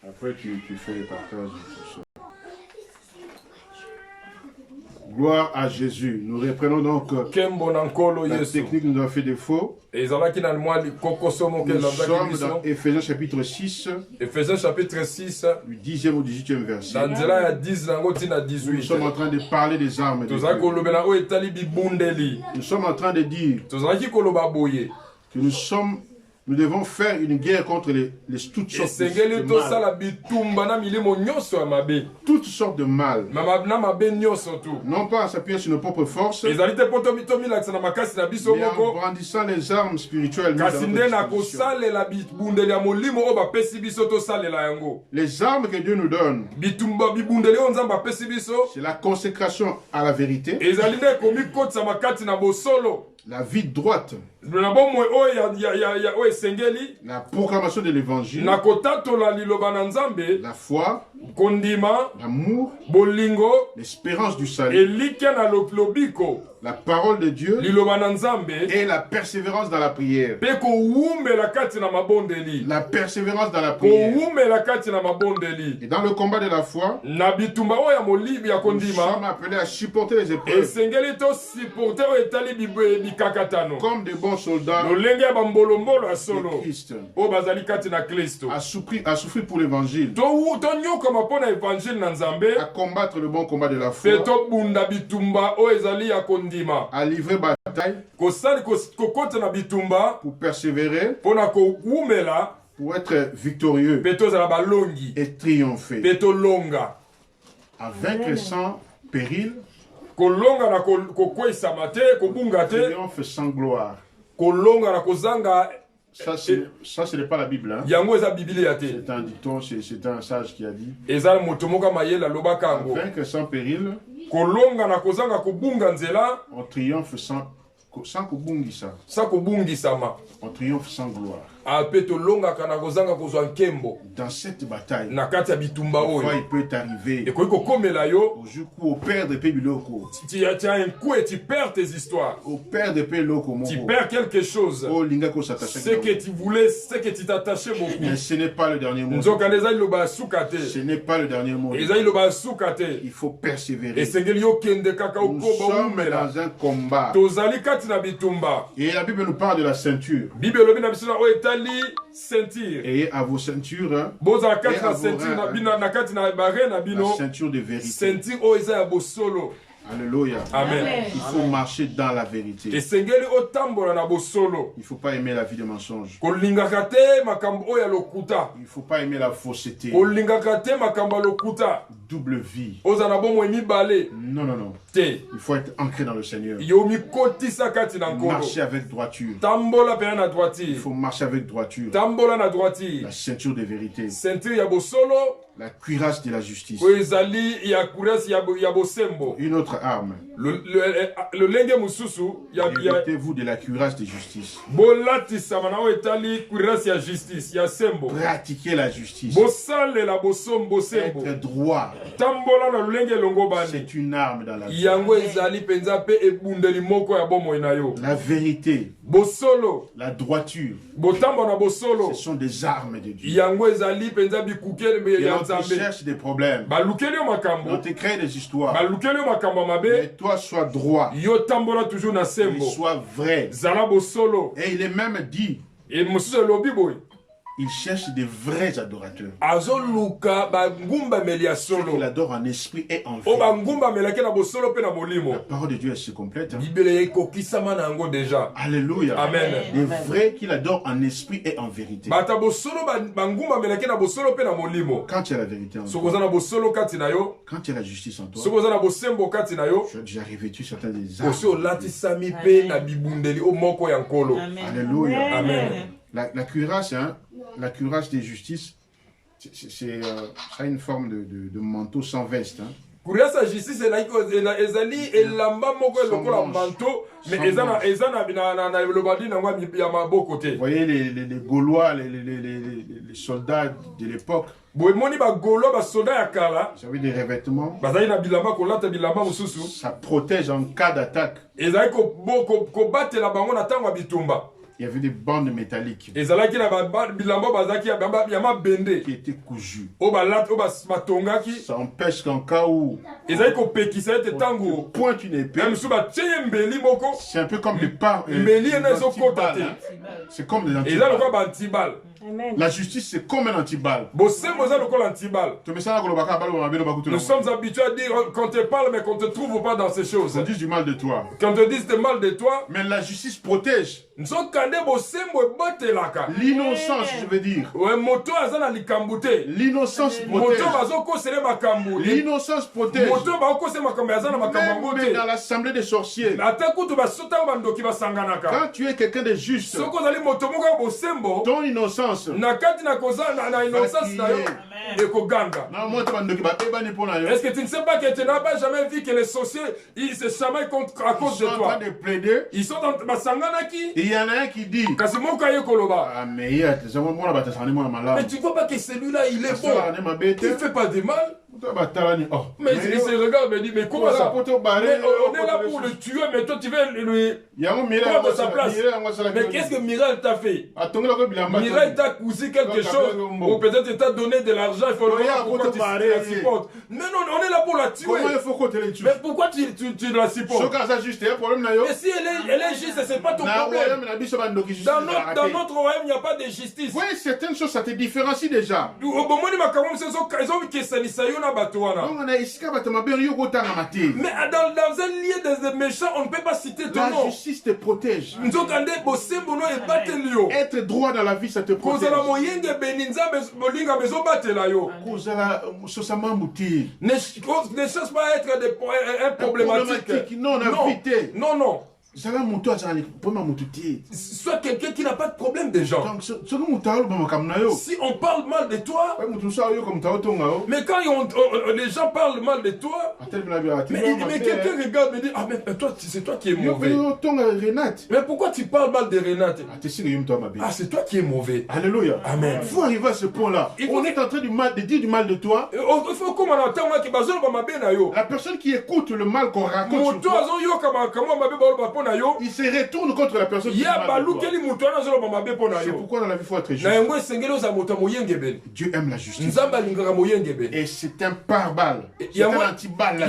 Après, tu fais les partages. Tout ça. Gloire à Jésus. Nous reprenons donc la technique nous a fait défaut. Nous sommes dans Ephésiens chapitre 6. Ephésiens chapitre 6. Du 10e au 18e verset. Nous sommes en train de parler des armes de Dieu. Nous sommes en train de dire que nous devons faire une guerre contre toutes sortes de mal. Non pas en s'appuyant sur nos propres forces, mais en brandissant les armes spirituelles. Les armes que Dieu nous donne, c'est la consécration à la vérité, la vie droite, la proclamation de l'évangile, la foi, l'amour, l'espérance du salut, la parole de Dieu et la persévérance dans la prière. La persévérance dans la prière. Et dans le combat de la foi, nous sommes appelés à supporter les épreuves comme des bons soldats de Christ, à souffrir pour l'évangile, à combattre le bon combat de la foi, à livrer bataille, pour persévérer, pour être victorieux et triompher, à vaincre sans péril, triomphe sans gloire. Ça, ce n'est pas la Bible. Hein? C'est un dicton, c'est un sage qui a dit. Vaincre sans péril, on triomphe sans kubungisa. On triomphe sans gloire. Dans cette bataille, parfois il peut t'arriver au jour où au père de Pébiloko, tu as un coup et tu perds tes histoires. Au père de Pébiloko, tu perds quelque chose. Ce que tu voulais, ce que tu t'attachais beaucoup. Mais ce n'est pas le dernier mot. Ce n'est pas le dernier mot. Il faut persévérer. Nous sommes dans un combat. Et la Bible nous parle de la ceinture. Et à vos ceintures, la ceinture de vérité. Alléluia. Amen. Il faut marcher dans la vérité. Il ne faut pas aimer la vie de mensonge. Il ne faut pas aimer la fausseté. Double vie. Non, non, non. Il faut être ancré dans le Seigneur. Marcher avec droiture. Il faut marcher avec droiture. La ceinture de vérité. La cuirasse de la justice. Une autre arme. Revêtez-vous de la cuirasse de justice. Pratiquez la justice. Être droit. C'est une arme dans la vie. La vérité. La droiture. Ce sont des armes de Dieu. Et on te cherche des problèmes. On te crée des histoires. Mais toi, sois droit. Et sois vrai. Et il est même dit. Il cherche des vrais adorateurs. Ceux qui l'adorent en esprit et en vérité. La parole de Dieu se complète. Hein? Alléluia. Amen. Des vrais qui l'adorent en esprit et en vérité. Quand tu as la vérité en toi, quand tu as la justice en toi, tu as déjà revêtu certains des armes. Alléluia. Amen. La cuirasse, hein, la cuirasse des justices, c'est une forme de manteau sans veste. Hein. Vous voyez les Gaulois, les soldats de l'époque, ils avaient des revêtements. Ça protège en cas d'attaque. Il y avait des bandes métalliques qui étaient cousues. Ça empêche qu'en cas où on pointe une épée, c'est un peu comme des parts. C'est comme des antiballes. La justice, c'est comme un antiballe. Nous sommes habitués à dire qu'on te parle, mais qu'on ne te trouve pas dans ces choses. On dit du mal de toi. Quand on te dit du mal de toi, mais la justice protège. L'innocence, je veux dire. L'innocence protège. L'innocence protège. Même dans l'assemblée des sorciers. Quand tu es quelqu'un de juste, ton innocence est-ce que tu ne sais pas que tu n'as pas jamais vu que les sorciers ils se chamaillent à cause de toi? Ils sont en train de plaider. Ils sont en il y en a un qui dit ah, mais tu vois pas que celui-là il est bon, il ne fait pas de mal. Mais il se regarde et me dit mais comment ça? On est là pour le tuer, mais toi tu veux lui prendre sa place. Mais qu'est-ce que Miral t'a fait? Miral t'a cousu quelque chose, ou peut-être il t'a donné de l'argent, il faut le voir pourquoi tu la supportes. Mais non, on est là pour la tuer. Mais pourquoi tu la supportes? Et si elle est juste, c'est pas ton problème. Dans notre royaume, il n'y a pas de justice. Oui, certaines choses, ça te différencie déjà. Donc mais dans un lieu des méchants, on ne peut pas citer ton nom. La justice te protège. Être droit dans la vie, ça te protège. Ne cherche pas à être un problématique. Non, non. Soit quelqu'un qui n'a pas de problème des gens. Si on parle mal de toi, mais quand les gens parlent mal de toi, mais quelqu'un regarde et dit ah mais toi c'est toi qui es mauvais. Mais pourquoi tu parles mal de Renate? Ah c'est toi qui es mauvais. Alléluia. Amen. Il faut arriver à ce point-là. On est en train de dire du mal de toi. La personne qui écoute le mal qu'on raconte sur toi, il se retourne contre la personne qui c'est pourquoi dans la vie il faut être juste. Dieu aime la justice. Et c'est un pare-balles. C'est un anti-balle.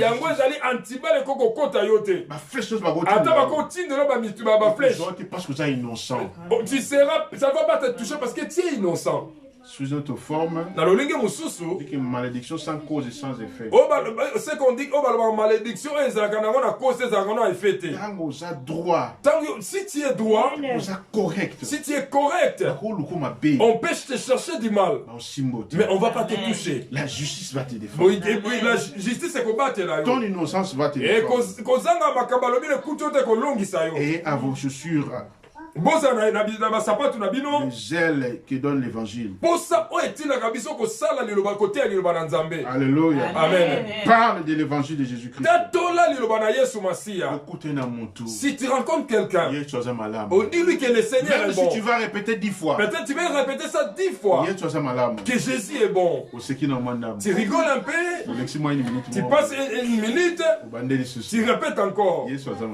Parce que tu es innocent. Ça ne va pas te toucher parce que tu es innocent. Sous une autre forme, dit qu'une malédiction sans cause et sans effet. C'est qu'on dit que malédiction est droit. Si tu es droit, correct. Si tu es correct, on peut te chercher du mal, mais on ne va pas te toucher. La justice va te défendre. La justice c'est combattre là. Ton innocence va te défendre. Et à vos chaussures, le zèle qui donne l'évangile. Alléluia. Amen. Parle de l'évangile de Jésus-Christ. Si tu rencontres quelqu'un, dis-lui que le Seigneur est bon. Si tu vas répéter 10 fois, peut-être tu vas répéter ça 10 fois, que Jésus est bon. Tu rigoles un peu, tu passes une minute, tu répètes encore.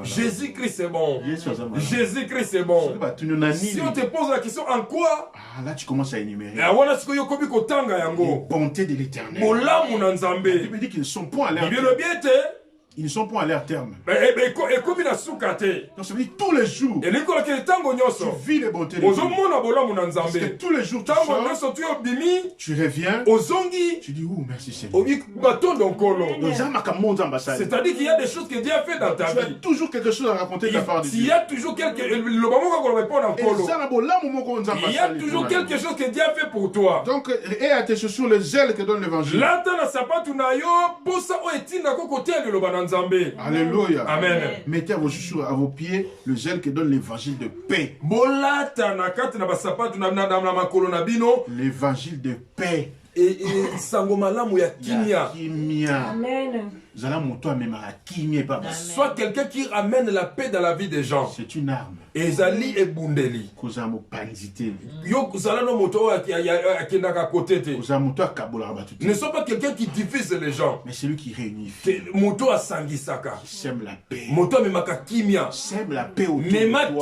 Jésus-Christ est bon. Jésus-Christ est bon. Si on te pose la question en quoi, là tu commences à énumérer les bontés de l'Éternel. Il dit qu'ils ne sont point à l'air. Ils ne sont pas à leur terme. Donc ça veut dire tous les jours, tu vis les bontés de Dieu. Parce que tous les jours, tu reviens, tu dis, oh merci Seigneur. C'est-à-dire qu'il y a des choses que Dieu a fait dans ta vie. Tu as toujours quelque chose à raconter de la part de Dieu. Il y a toujours quelque chose que Dieu a fait pour toi. Donc, et à tes chaussures le zèle que donne l'évangile. Alléluia. Amen. Mettez à vos chaussures, à vos pieds, le zèle qui donne l'évangile de paix. L'évangile de paix. Amen. soit quelqu'un qui ramène la paix dans la vie des gens. C'est une arme. Ezali et bundeli. Yo zala no moto akendaka côté te. Ne sont pas quelqu'un qui divise les gens. Mais c'est lui qui réunit. Moto asangisaka. Qui sème la paix. Moto memaka kimia. Sème la paix autour de toi.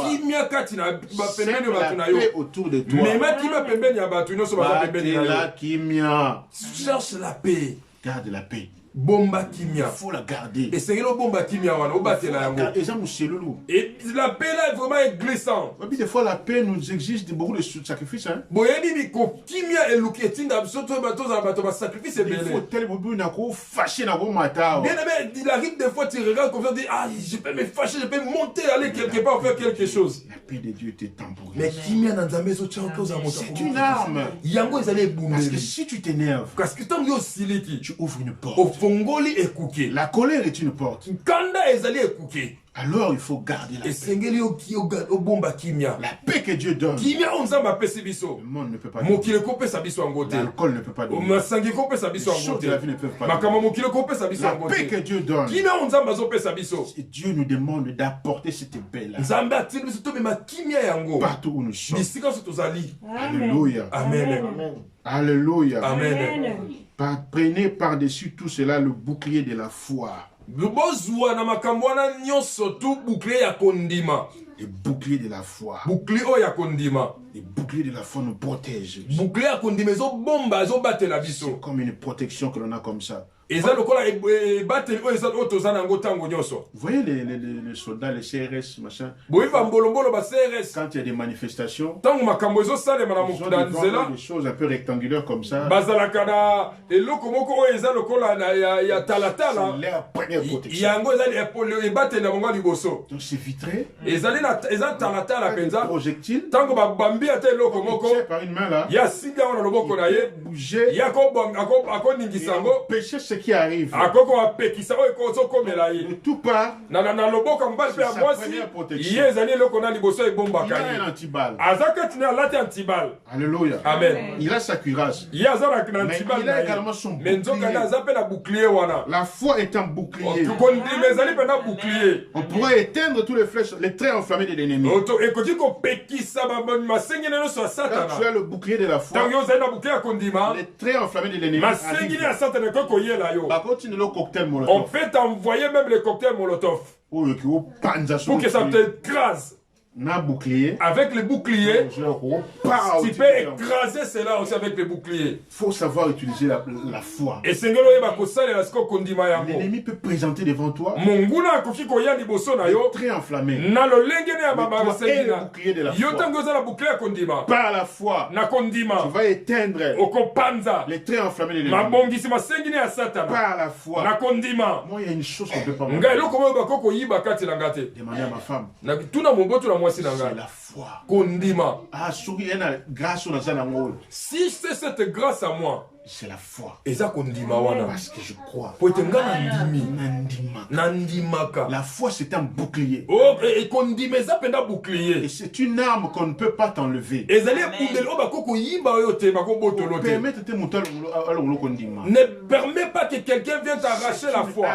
Kimia katina pembeni ya batu na yo. Autour de toi. Mema kimia pembeni ya batu nyonso baza pembeni na yo. La kimia. Cherche la paix. Garde la paix. Bomba kimia. Il faut la garder. Et c'est le bomba kimia wana obatela yango. Et la paix là vraiment est glissant. Et puis des fois la paix nous exige beaucoup de sacrifices hein. Boyeni biko kimia eluketinda bisoto bato za bato ba sacrifice belé. Il faut tel bobu na ko fâcher na ko mata. Bien aimé, il arrive des fois tu regardes comme ça tu dis ah je peux me fâcher, je peux monter aller quelque part faire quelque chose. La paix de Dieu te temporise. Mais kimia na nzambe zo tchako za moto. C'est une arme. Yango ezali ebumeli. Parce que si tu t'énerves, parce que tant yo siliki, tu ouvres une porte. La colère est une porte. Alors il faut garder la paix. La paix que Dieu donne. Le monde ne peut pas donner. L'alcool ne peut pas donner. Les choses de la vie ne peuvent pas donner. La paix que Dieu donne. Et Dieu nous demande d'apporter cette paix-là partout où nous sommes. Alléluia. Amen. Alléluia. Amen. Prenez par-dessus tout cela le bouclier de la foi. Le bouclier de la foi. Les boucliers de la foi nous protègent. C'est comme une protection que l'on a comme ça. Vous voyez les soldats, les CRS, machin. Quand il y a des manifestations, ils ont des choses un peu rectangulaires comme ça. C'est la première protection. Donc c'est vitré. Projectile. Par une main là. Bouger. Pécher ce qui arrive. De tout part. Sa première protection. Il a un antiballe. Alléluia. Amen. Il a sa cuirasse. Mais il a également son bouclier. La foi est un bouclier. On pourrait éteindre tous les flèches, les traits enflammés de l'ennemi. Quand tu as le bouclier de la foi, les traits enflammés de l'ennemi on peut envoyer même les cocktails Molotov pour que ça t'écrase. Avec les boucliers, tu peux écraser cela aussi avec les boucliers. Il faut savoir utiliser la foi. L'ennemi peut présenter devant toi les traits enflammés. Et le bouclier de la foi. Par la foi, tu vas éteindre les traits enflammés de l'ennemi. Par la foi. Moi, il y a une chose qu'on ne peut pas faire. Demander à ma femme. C'est la foi. Si c'est cette grâce à moi, c'est la foi. Parce que je crois. La foi, c'est un bouclier. Et c'est une arme qu'on ne peut pas t'enlever. Ne permet pas que quelqu'un vienne t'arracher la foi.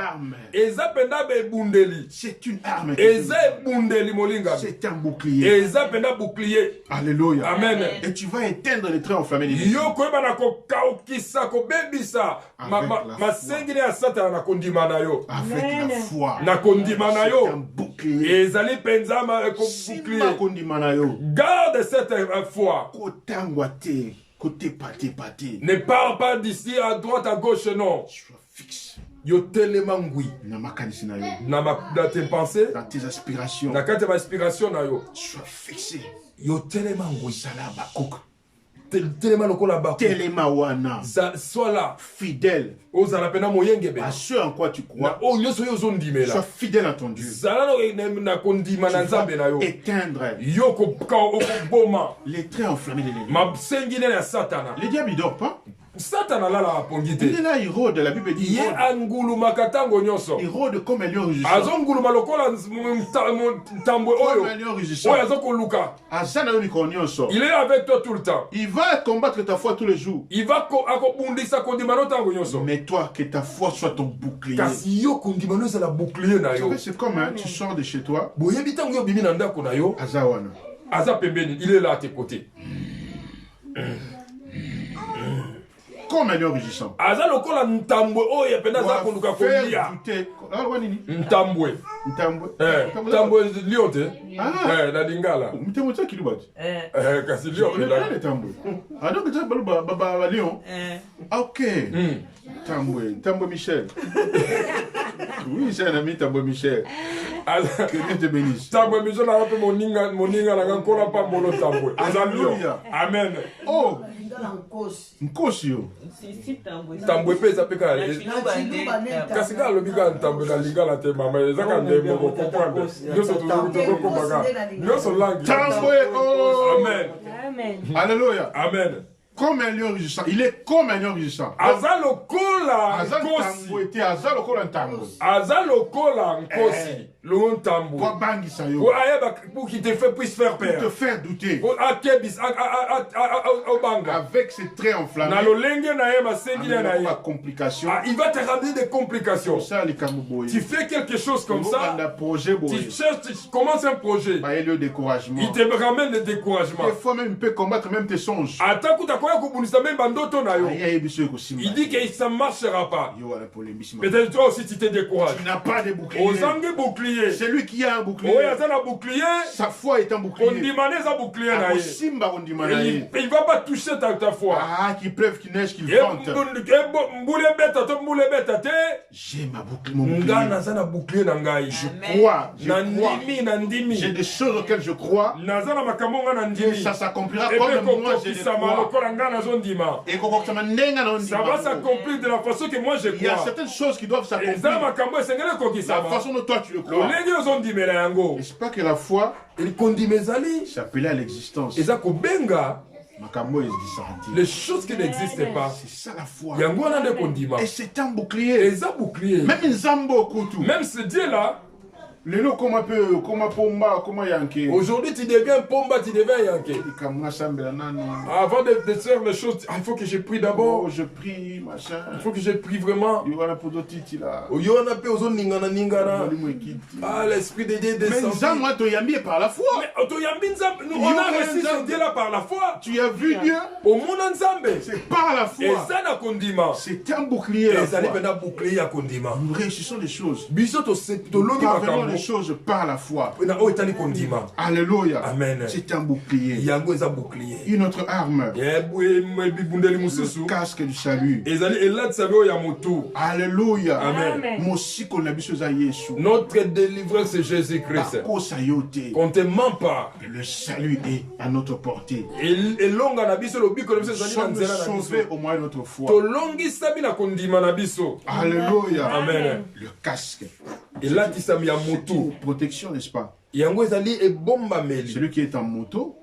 C'est une arme. C'est un bouclier. Alléluia. Amen. Et tu vas éteindre les traits enflammés de l'ennemi. Avec la foi. C'est un bouclier. Garde cette foi. Ne pars pas d'ici à droite à gauche, non. Sois fixe. Yo tellement ngui. Dans tes pensées. Dans tes aspirations. Dans tes aspirations na yo. Sois fixé. Yo tellement ngui. Salaba kouk. Tellement wana. Sois là. Fidèle. À ce en quoi tu crois. Sois fidèle à ton Dieu. Éteindre les traits enflammés de l'ennemi. Le diable ne dort pas. Satan ala la pongite. Il est là, il rôde, la Bible dit. Il est angulu makatango nyonso. Il rôde comme un lion rugissant. Azongulu malokola tambwe oyo. Comme un lion rugissant. Oyo azoko luka. Azana unico nyonso. Il est avec toi tout le temps. Il va combattre ta foi tous les jours. Il va akobundisa kondimano tango nyonso. Mais toi, que ta foi soit ton bouclier. Kasi yo kondimano za la bouclier na yo. C'est comme tu sors de chez toi. Boyebi tango yo bimi na ndako na yo. Azawana. Aza pembeni, il est là à tes côtés. Comme un lion rugissant. Aza lokola ntambwe oyo penda za koluka kolia. Ntambwe. Ntambwe lion te. Na lingala. Mtemo tsa kilibati. Kasi lion là. Ntambwe. Ah donc tu baba lion. OK. Ntambwe Michel. Oui, c'est un ami Ntambwe Michel. Que Dieu te bénisse. Ntambwe Michel a rappelé moninga na nkola pa mbolo Ntambwe. Alléluia. Amen. Oh. Nkosi yo. Ntambwe pe za peka. Kasi ka lobi ka Ntambwe na lingala te mama ezaka ndemo ko comprendre. Nyoso to ko baga. Nyoso langi. Ntambwe. Oh. Amen. Amen. Alléluia. Amen. Comme un lion rugissant. Il est comme un lion rugissant. Azalo kola nkosi. Azalo kola ntambo. Azalo kola nkosi. Le ntambo. Pour bangisa yo. Pour qu'il te puisse faire peur. Pour te faire douter. Pour akebis banga. Avec ses traits enflammés. Na lolenge na yema sengi na yema complication. Il va te ramener des complications. Ça les kamuboy. Tu fais quelque chose comme ça. Tu cherches, tu commences un projet. Le découragement. Il te ramène le découragement. Des fois même il peut combattre même tes songes. Attends que il dit que ça ne marchera pas. Peut-être toi aussi tu te décourages. Tu n'as pas de bouclier. C'est lui qui a un bouclier. Sa foi est un bouclier. Il ne va pas toucher ta foi. Ah, qu'il pleuve, qu'il neige, qu'il vente. J'ai ma bouclier. Je crois. J'ai des choses auxquelles je crois. Et ça s'accomplira comme moi je le crois. Et ça va s'accomplir de la façon que moi je crois. Il y a certaines choses qui doivent s'accomplir. La façon dont toi tu le crois. N'est-ce pas que la foi c'est appelé à l'existence. Les choses qui n'existent pas. C'est ça la foi. Et c'est un bouclier. Même ce Dieu-là. Aujourd'hui tu deviens pomba, tu deviens yanké. Avant de faire les choses, il faut que je prie d'abord. Je prie, machin. Il faut que je prie vraiment. Ah, l'esprit de Dieu descend. Mais par la foi. On a reçu ce Dieu là par la foi. Tu as vu Dieu. C'est par la foi. C'est un bouclier. Nous réussissons les choses. Parvenons les choses par la foi. Alléluia. Amen. C'est un bouclier. Une autre arme. Le casque du salut. Alléluia. Amen. Notre délivrance c'est Jésus-Christ. Qu'on ne te ment pas. Le salut est à notre portée. Nous sommes sauvés au moins notre foi. Alléluia. Amen. Le casque. Et là, tu sais, il y a moto. Protection, n'est-ce pas? Celui qui est en moto.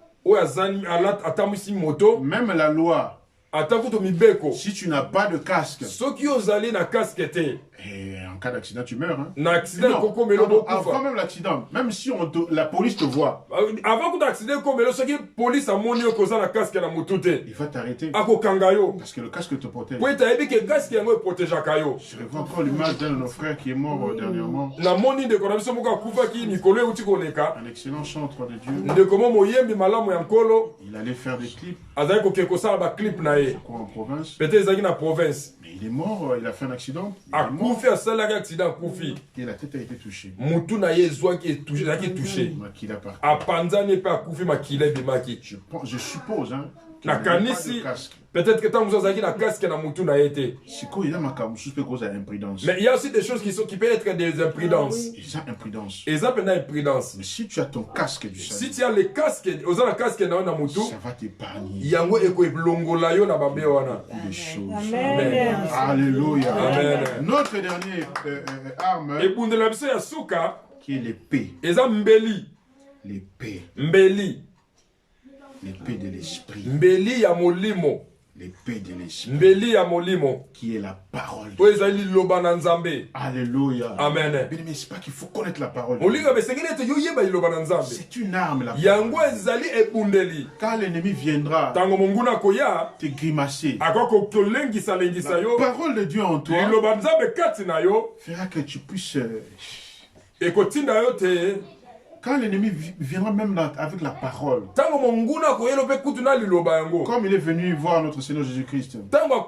Même la loi. Si tu n'as pas de casque, et en cas d'accident, tu meurs. Hein? Avant même l'accident, même si la police te voit, il va t'arrêter. Parce que le casque te protège. Je revois encore l'image d'un de nos frères qui est mort dernièrement. Un excellent chanteur de Dieu. Il allait faire des clips. En province. Mais il est mort, il a fait un accident. Et la tête a été touchée. Je suppose, hein. Peut-être que tant que vous avez un casque na mutu na été. Mais il y a aussi des choses qui peuvent être des imprudences. Et ça peut être imprudence. Mais si tu as ton casque du salut, si tu as le casque, ça va t'épargner. Des choses. Amen. Alléluia. Amen. Notre dernière arme, qui est l'épée. L'épée. L'épée de l'esprit. l'épée de l'esprit, mbeli ya molimo, qui est la parole de oyo ezali liloba na Nzambe. Alléluia. Amen. Mais c'est pas qu'il faut connaître la parole de Olinga besengeli ete yo yeba liloba na Nzambe. C'est une arme, la Yango ezali ebundeli. Quand l'ennemi viendra Tango monguna koya te grimacer, akoko tolengisa lengisa yo. la parole de Dieu en toi Liloba Nzambe kati na yo fera que tu puisses... ekotinda yo te. Quand l'ennemi viendra même avec la parole, Tango monguna koyelo pe kutuna liloba yango. comme il est venu voir notre Seigneur Jésus-Christ, Tango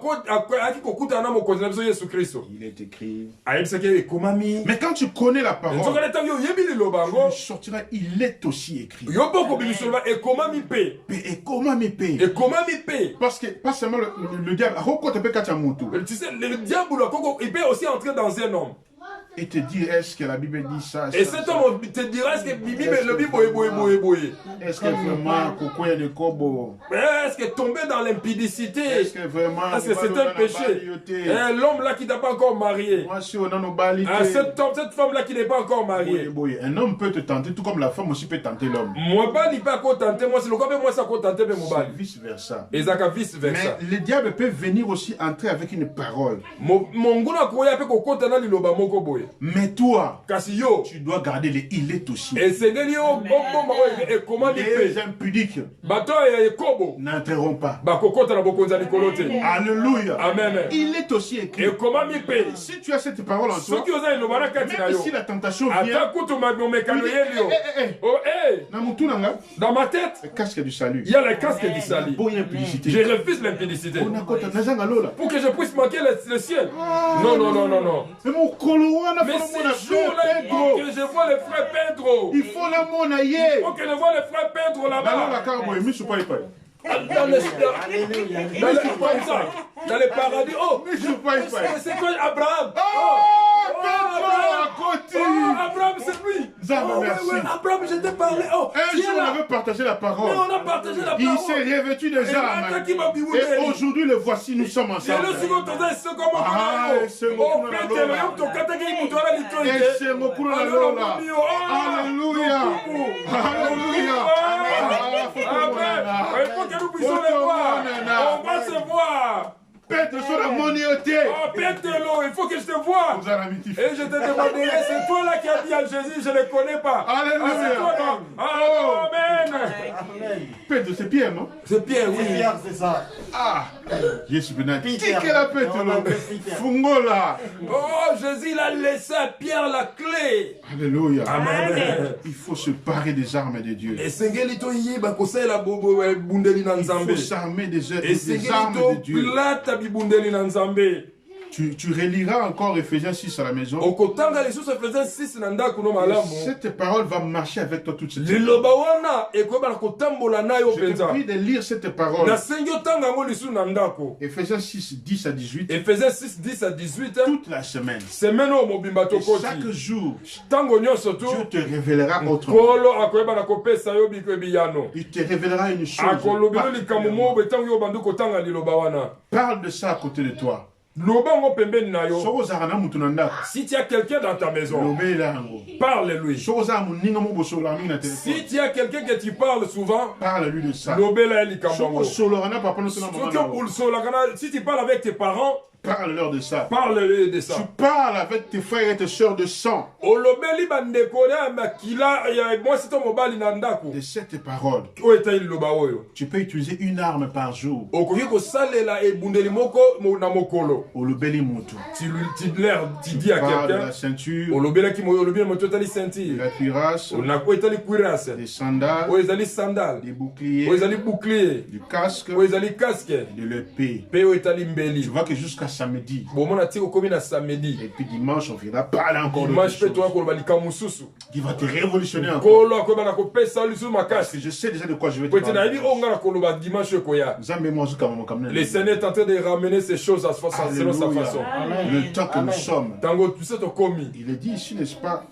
akikokuta na mokonzi na biso Yesu Kristo. il est écrit. Ayebisaki ekomami. Mais quand tu connais la parole, Nzokana tango yo yebi liloba yango. tu sortiras, il est aussi écrit. Yo boko bimisoloba ekomami pe. Et comment m'épée? Ekomami pe. Parce que pas seulement le diable, Tu sais, le diable, il peut aussi entrer dans un homme. Et te dire, est-ce que la Bible dit ça? Et cet homme te dira, est-ce que le Bible est Est-ce que vraiment, est-ce que tomber dans l'impudicité, est-ce que vraiment, c'est un péché? L'homme là qui n'a pas encore marié, cette femme là qui n'est pas encore mariée. Un homme peut te tenter, tout comme la femme aussi peut tenter l'homme. Moi, pas tenter, moi, c'est le cas, moi, ça peut tenter, mais moi, vice versa. Et ça, vice versa. Mais le diable peut venir aussi entrer avec une parole. Mais toi, tu dois garder il est aussi. Les impudiques n'entreront pas. Alléluia. Amen. Il est aussi écrit. Si tu as cette parole en toi, même si la tentation vient, dans ma tête, le casque du salut. Il y a le casque du salut. Je refuse l'impudicité. Pour que je puisse manquer le ciel. Non, non, non, non, non. Mais ces jours-là, il faut que je vois les frères Pedro. Il faut la monayer. Il faut que je vois les frères Pedro là-bas. Dans les paradis. Oh, c'est quoi Abraham? Abraham, c'est lui. Abraham, je t'ai parlé. Un jour, on avait partagé la parole. On a partagé la parole. Il s'est revêtu des armes. Et aujourd'hui, le voici, nous sommes ensemble. Alléluia. Alléluia. Il faut que nous puissions les voir. On va se voir. Petre sur la monnaieté. Oh, Petre, il faut que je te voie. Et je te demanderai, c'est toi là qui as dit à Jésus, je ne le connais pas. Alléluia. C'est toi, non? Amen. Petre, c'est Pierre, non? C'est Pierre, oui. Pierre, c'est ça. Ah, Jésus béni. Qui est la Petre? Fungola. Oh, Jésus, il a laissé à Pierre la clé. Alléluia. Amen. Il faut se parer des armes de Dieu. Il faut s'armer des armes de Dieu. Tu reliras encore Ephésiens 6 à la maison. Cette parole va marcher avec toi toute cette semaine. Je te prie de lire cette parole. Ephésiens 6, 10 à 18. Toute la semaine. Et chaque jour, Dieu te révélera autrement. Il te révélera une chose. Parle de ça à côté de toi. Si tu as quelqu'un dans ta maison, parle-lui. Si tu as quelqu'un que tu parles souvent, parle-lui de ça. Si tu parles avec tes parents, parle-leur de ça. Parle-leur de ça. Tu parles avec tes frères et tes sœurs de sang. De cette parole. Tu peux utiliser une arme par jour. Tu dis à quelqu'un. De la ceinture. De la cuirasse. Des sandales. Des boucliers. Du casque. De l'épée. Tu vois que jusqu'à samedi. Et puis dimanche, on viendra parler encore de choses qui va te révolutionner encore. Parce que je sais déjà de quoi je vais te parler. Le Seigneur est en train de ramener ces choses selon sa façon. Le temps que nous sommes. Il est dit ici, n'est-ce pas?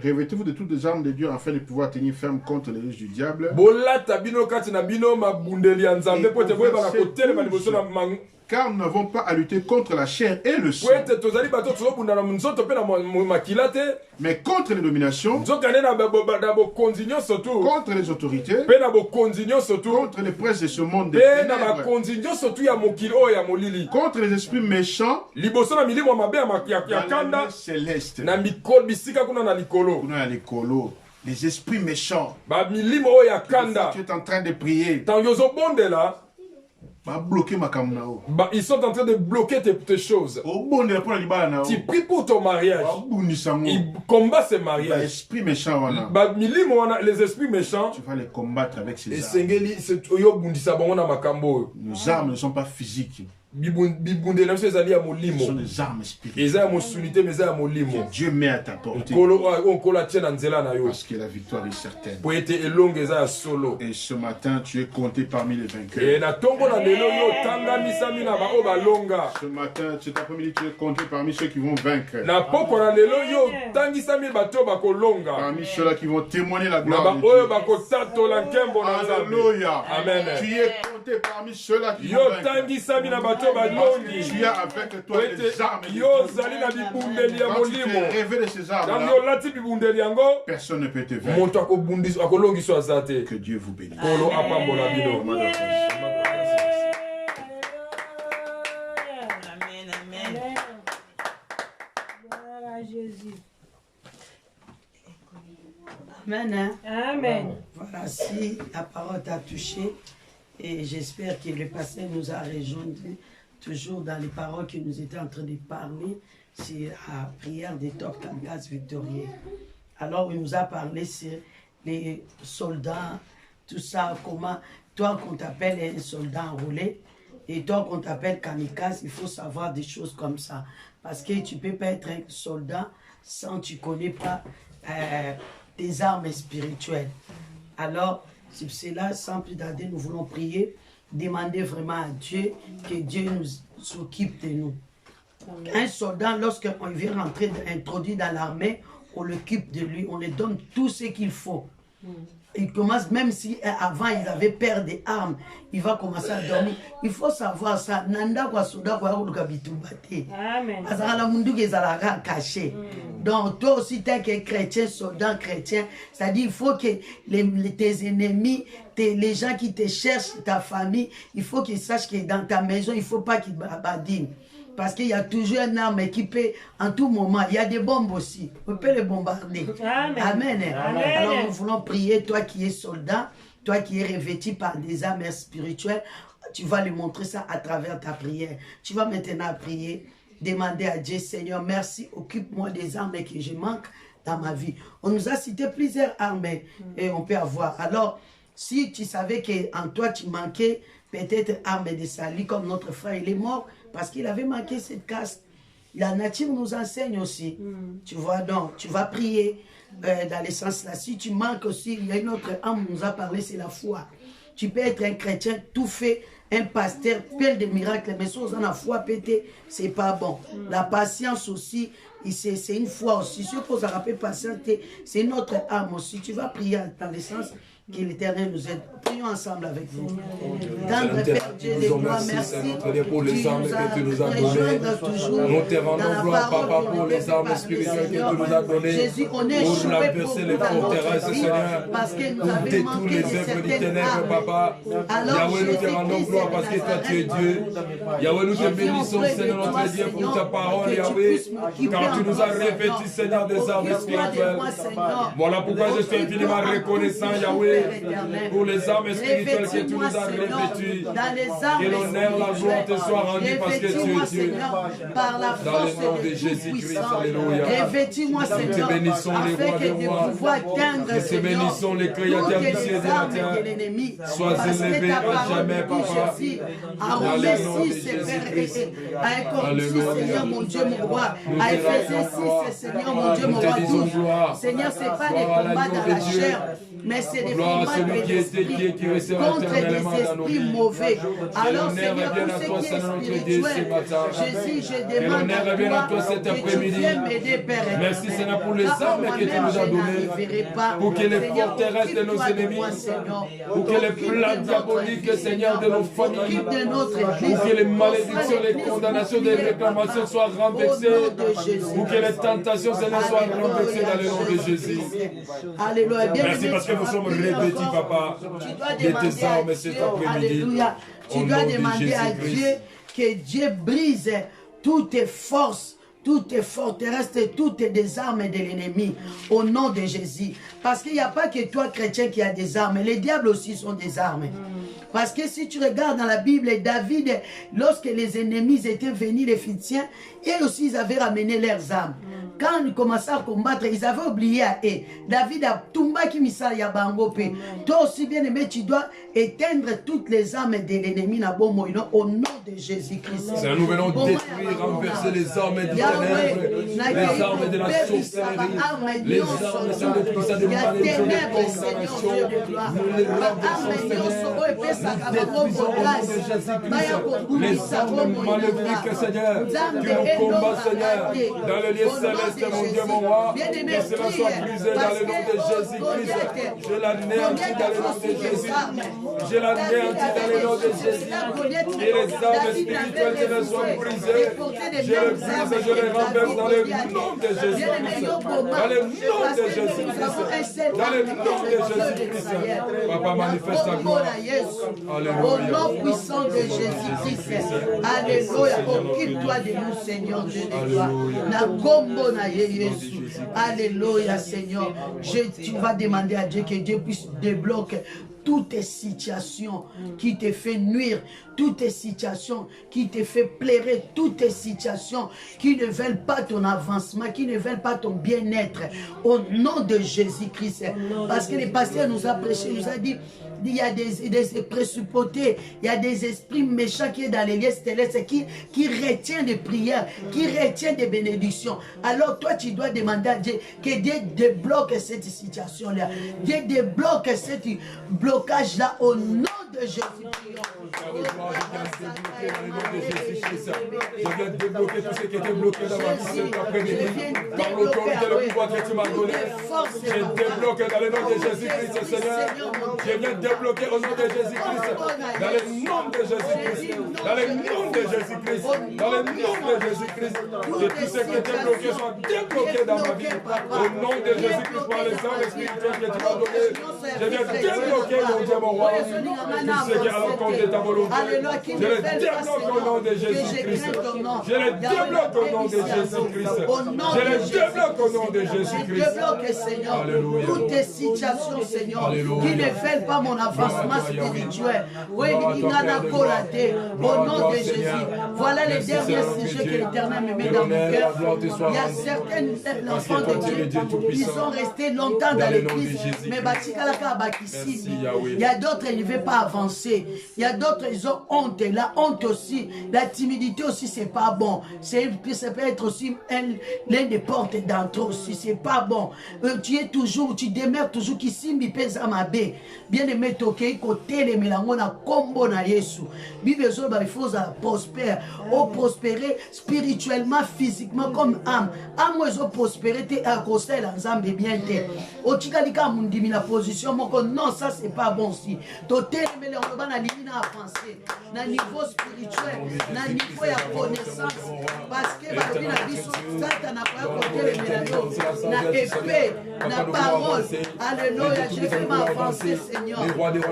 Revêtez-vous de toutes les armes de Dieu afin de pouvoir tenir ferme contre les ruses du diable. car nous n'avons pas à lutter contre la chair et le sang, mais contre les dominations, contre les autorités, contre les princes de ce monde des ténèbres, contre les esprits méchants dans les célestes. Les esprits méchants. Tu es en train de prier. Ils sont en train de bloquer tes choses. Tu pries pour ton mariage. Ils combattent ces mariages. Les esprits méchants. Tu vas les combattre avec ces armes. Nos armes ne sont pas physiques. Ce sont des armes spirituelles que Dieu met à ta portée, parce que la victoire est certaine. Et ce matin, tu es compté parmi les vainqueurs. Ce matin, cet après-midi, tu es compté parmi ceux qui vont vaincre, parmi ceux-là qui vont témoigner la gloire de Dieu. Alléluia. Tu es compté parmi ceux-là qui vont vaincre. Tu as avec toi les armes. Quand tu t'es rêvé de ces armes, personne ne peut te vaincre. Que Dieu vous bénisse. Amen. Amen. Voilà, si la parole t'a touché, et j'espère que le pasteur nous a rejoint toujours dans les paroles qu'il nous était en train de parler, c'est la prière des top kamikazes victorieux. Alors, il nous a parlé sur les soldats, tout ça, comment, toi qu'on t'appelle un soldat enrôlé, et toi qu'on t'appelle kamikaze, il faut savoir des choses comme ça. Parce que tu ne peux pas être un soldat sans tu ne connais pas tes armes spirituelles. Alors, c'est cela, sans plus tarder, nous voulons prier, demander vraiment à Dieu que Dieu nous s'occupe de nous. Un soldat, lorsqu'on vient rentrer, introduit dans l'armée, on l'occupe de lui, on lui donne tout ce qu'il faut. Il commence, même si avant ils avaient peur des armes, il va commencer à dormir. Il faut savoir ça. Nanda kwa soda kwa bitumate. Amen. Azala mundu gezala caché. Donc toi aussi tant que chrétien, soldat chrétien, c'est-à-dire il faut que tes ennemis, les gens qui te cherchent, ta famille, il faut qu'ils sachent que dans ta maison, il ne faut pas qu'ils badinent. Parce qu'il y a toujours un arme qui peut, en tout moment, il y a des bombes aussi. On peut les bombarder. Amen. Amen. Amen. Alors nous voulons prier, toi qui es soldat, toi qui es revêtu par des armes spirituelles, tu vas lui montrer ça à travers ta prière. Tu vas maintenant prier, demander à Dieu, Seigneur, merci, occupe-moi des armes que je manque dans ma vie. On nous a cité plusieurs armes et on peut avoir. Alors, si tu savais qu'en toi tu manquais peut-être armes de salut, comme notre frère, il est mort, parce qu'il avait manqué cette caste. La nature nous enseigne aussi. Tu vois, donc, tu vas prier dans le sens là. Si tu manques aussi, il y a une autre âme qui nous a parlé, c'est la foi. Tu peux être un chrétien tout fait, un pasteur, plein de miracles, mais si on a la foi pété, c'est pas bon. La patience aussi, c'est une foi aussi. Si on a rappelé patienter, c'est une autre âme aussi. Tu vas prier dans le sens que l'Éternel nous aide. Prions ensemble avec vous. Tendre Père Dieu de moi, merci pour les armes que tu nous as données. Nous te rendons gloire, Papa, pour les armes spirituelles que tu nous as données. Jésus, on est pour laverser les forteresses, Seigneur. Pour détruire les œuvres du ténèbre, Papa. Yahweh, nous te rendons gloire parce que toi, tu es Dieu. Yahweh, nous te bénissons, Seigneur, notre Dieu, pour ta parole, Yahweh. Car tu nous as revêtus, Seigneur, des armes spirituelles. Voilà pourquoi je suis infiniment reconnaissant, Yahweh, pour les armes spirituelles que tu nous as revêtues. Que l'honneur, la gloire te soit rendue parce que tu es Dieu. Dans le nom de Jésus-Christ, alléluia. Revêtis-moi, Seigneur, nous te bénissons les rois de rois. Nous te bénissons les créateurs du ciel et de la terre. Sois élevé à jamais, Papa. Dans le nom de Jésus-Christ. Alléluia. Seigneur, mon Dieu, mon roi. À Éphésiens 6, Seigneur, mon Dieu, mon roi. Seigneur, ce n'est pas des combats dans la chair, mais c'est des Gloire à celui qui était, qui est, qui restera éternellement dans nos vies. Alors, Seigneur, tout ce qui est spirituel, Jésus, je demande à toi que tu viennes m'aider, Père. Merci, Seigneur, pour les armes que tu nous as données, pour que les forteresses de nos ennemis, pour que les plans diaboliques, Seigneur, de nos familles, pour que les malédictions, les condamnations, les réclamations soient renversées, pour que les tentations, Seigneur, soient renversées dans le nom de Jésus. Alléluia. Merci parce que nous sommes revêtus, Papa, de tes armes cet après-midi. Tu dois demander à Dieu que Dieu brise toutes tes forces, toutes tes forteresses, toutes les armes de l'ennemi au nom de Jésus. Parce qu'il n'y a pas que toi, chrétien, qui a des armes. Les diables aussi sont des armes. Parce que si tu regardes dans la Bible, David, lorsque les ennemis étaient venus, les Philistins, eux aussi, ils avaient ramené leurs armes. Quand ils commençaient à combattre, ils avaient oublié à eux. David a Tumba qui misa ya bango pe. Toi aussi, bien aimé, tu dois éteindre toutes les armes de l'ennemi au nom de Jésus-Christ. Nous venons détruire, renverser les armes du ténèbres, les armes de la sorcellerie, les armes de puissance de malédiction, de condamnation. Nous les renversons, les armes maléfiques, Seigneur, qui nous combattent, Seigneur, dans le lieu céleste, mon Dieu, mon roi, que cela soit brisé dans le nom de Jésus-Christ. Je l'anéantis dans le nom de Jésus. Je l'anéantis dans le nom de Jésus. Et les armes spirituelles que ne soient brisées, je les brise, je les renverse dans le nom de Jésus-Christ. Dans le nom de Jésus-Christ. Dans le nom de Jésus-Christ. Papa, manifeste ta gloire. Alléluia. Au nom puissant de Jésus-Christ. Alléluia. Occupe-toi de nous, Seigneur Dieu de gloire. Alléluia, Seigneur. Tu vas demander à Dieu que Dieu puisse débloquer toutes les situations qui te fait nuire, toutes les situations qui te fait plairer, toutes les situations qui ne veulent pas ton avancement, qui ne veulent pas ton bien-être, au nom de Jésus-Christ. Parce que le pasteur nous a prêché, nous a dit, il y a des principautés, il y a des esprits méchants qui sont dans les lieux célestes, qui retiennent des prières, qui retiennent des bénédictions. Alors toi, tu dois demander à Dieu que Dieu débloque cette situation-là. Dieu débloque ce blocage-là au nom de Jésus. Je viens débloquer tout ce qui était bloqué dans ma vie cet après-midi. Par l'autorité et le pouvoir que tu m'as donné. Je débloque dans le nom de Jésus-Christ, Seigneur. Je viens débloquer au nom de Jésus-Christ. Dans le nom de Jésus-Christ. Dans le nom de Jésus-Christ. Dans le nom de Jésus-Christ. Que tout ce qui était bloqué soit débloqué dans ma vie. Au nom de Jésus-Christ, par les armes spirituelles que tu m'as donné. Je viens débloquer, mon Dieu, mon roi. Tout ce qui est à l'encontre de ta volonté. Je le débloque au nom de Jésus-Christ. Je le débloque au nom de Jésus-Christ. Je le débloque au nom de Jésus-Christ. Alléluia. Toutes tes situations, Seigneur, qui ne veulent pas mon avancement spirituel. Oui, au nom de Jésus. Voilà les derniers sujets que l'Éternel me met dans mon cœur. Il y a certains enfants de Dieu qui sont restés longtemps dans l'église, mais il y a d'autres qui ne veulent pas avancer. Il y a d'autres, ils ont honte. La honte aussi, la timidité aussi, c'est pas bon. Ça peut être aussi l'un des portes d'entrée aussi, c'est pas bon. Tu es toujours, tu demeures toujours qui simbi pesa mabe. Bien aimé toke côté les mélanges na combo na Yesu. Bible il faut prospérer, prospérer spirituellement, physiquement comme âme. Âme ils ont prospéré à causer l'ensemble bien te. Au tikalika mundimi la position non ça c'est pas bon aussi. Tote les mélanges na limina avancer na niveau spirituel, na niveau ya connaissance parce que ba na biso Satan na pas côté les mélanges na épée, na parole. Alléluia, je vais m'avancer Seigneur.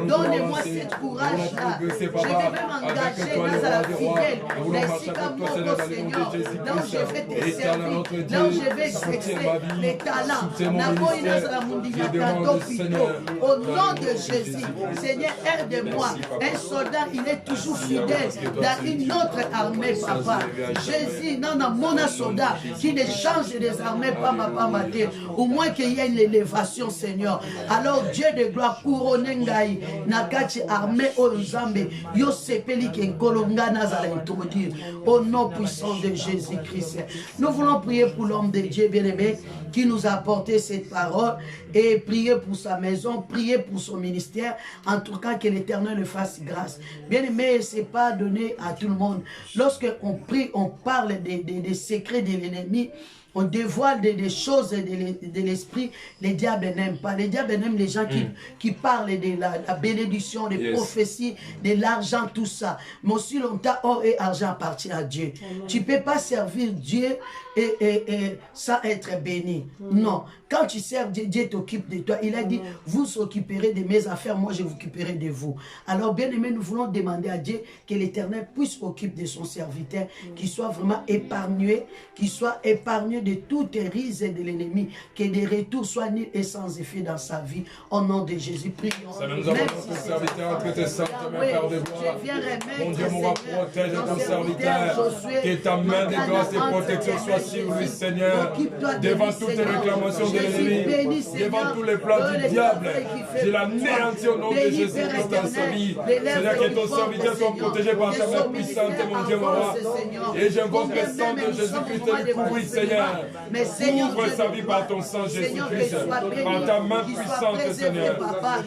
Donne-moi ce courage-là. Je vais m'engager dans la fidèle. Seigneur, là où je vais te servir, là où je vais exercer les talents. Au nom de Jésus, Seigneur, aide-moi. Un soldat, il est toujours fidèle dans une autre armée, papa. Jésus, non, non, mon Mona Soda, qui ne change désormais pas ma pamate, au moins qu'il y ait une élévation, Seigneur. Alors, Dieu de gloire, couronne ngai, nakati armée au Nzambe, yo sepeli ke kolonga nazala introduire, au nom puissant de Jésus-Christ. Nous voulons prier pour l'homme de Dieu bien-aimé, qui nous a apporté cette parole, et prier pour sa maison, prier pour son ministère, en tout cas que l'Éternel le fasse grâce. Bien-aimé, ce n'est pas donné à tout le monde. Lorsque on prie, on parle des secrets de l'ennemi, on dévoile des choses de l'esprit, les diables n'aiment pas. Les diables aiment les gens qui parlent de la bénédiction, des prophéties, de l'argent, tout ça. Mais aussi longtemps, or et argent appartient à Dieu. Tu ne peux pas servir Dieu et sans être béni. Non. Quand tu sers Dieu, Dieu t'occupe de toi. Il a dit, vous s'occuperez de mes affaires, moi je m'occuperai de vous. Alors bien aimé, nous voulons demander à Dieu que l'Éternel puisse s'occuper de son serviteur, qu'il soit vraiment épargné, de toutes les rises de l'ennemi, que des retours soient nuls et sans effet dans sa vie. Au nom de Jésus, prions. Nous avons ton serviteur entre tes saintes mains, Père de gloire. Mon Dieu, mon roi, protège ton serviteur, que ta main de grâce et de protection soit sur lui, Seigneur, devant toutes les réclamations de l'ennemi, devant tous les plans du diable. Je l'anéantis au nom de Jésus-Christ dans sa vie. Seigneur, que ton serviteur soit protégé par ta main puissante, mon Dieu, mon roi. Et j'invoque le sang de Jésus-Christ de lui couvrir, Seigneur. Ouvre sa vie par ton sang, Jésus-Christ. Par ta main puissante, Seigneur.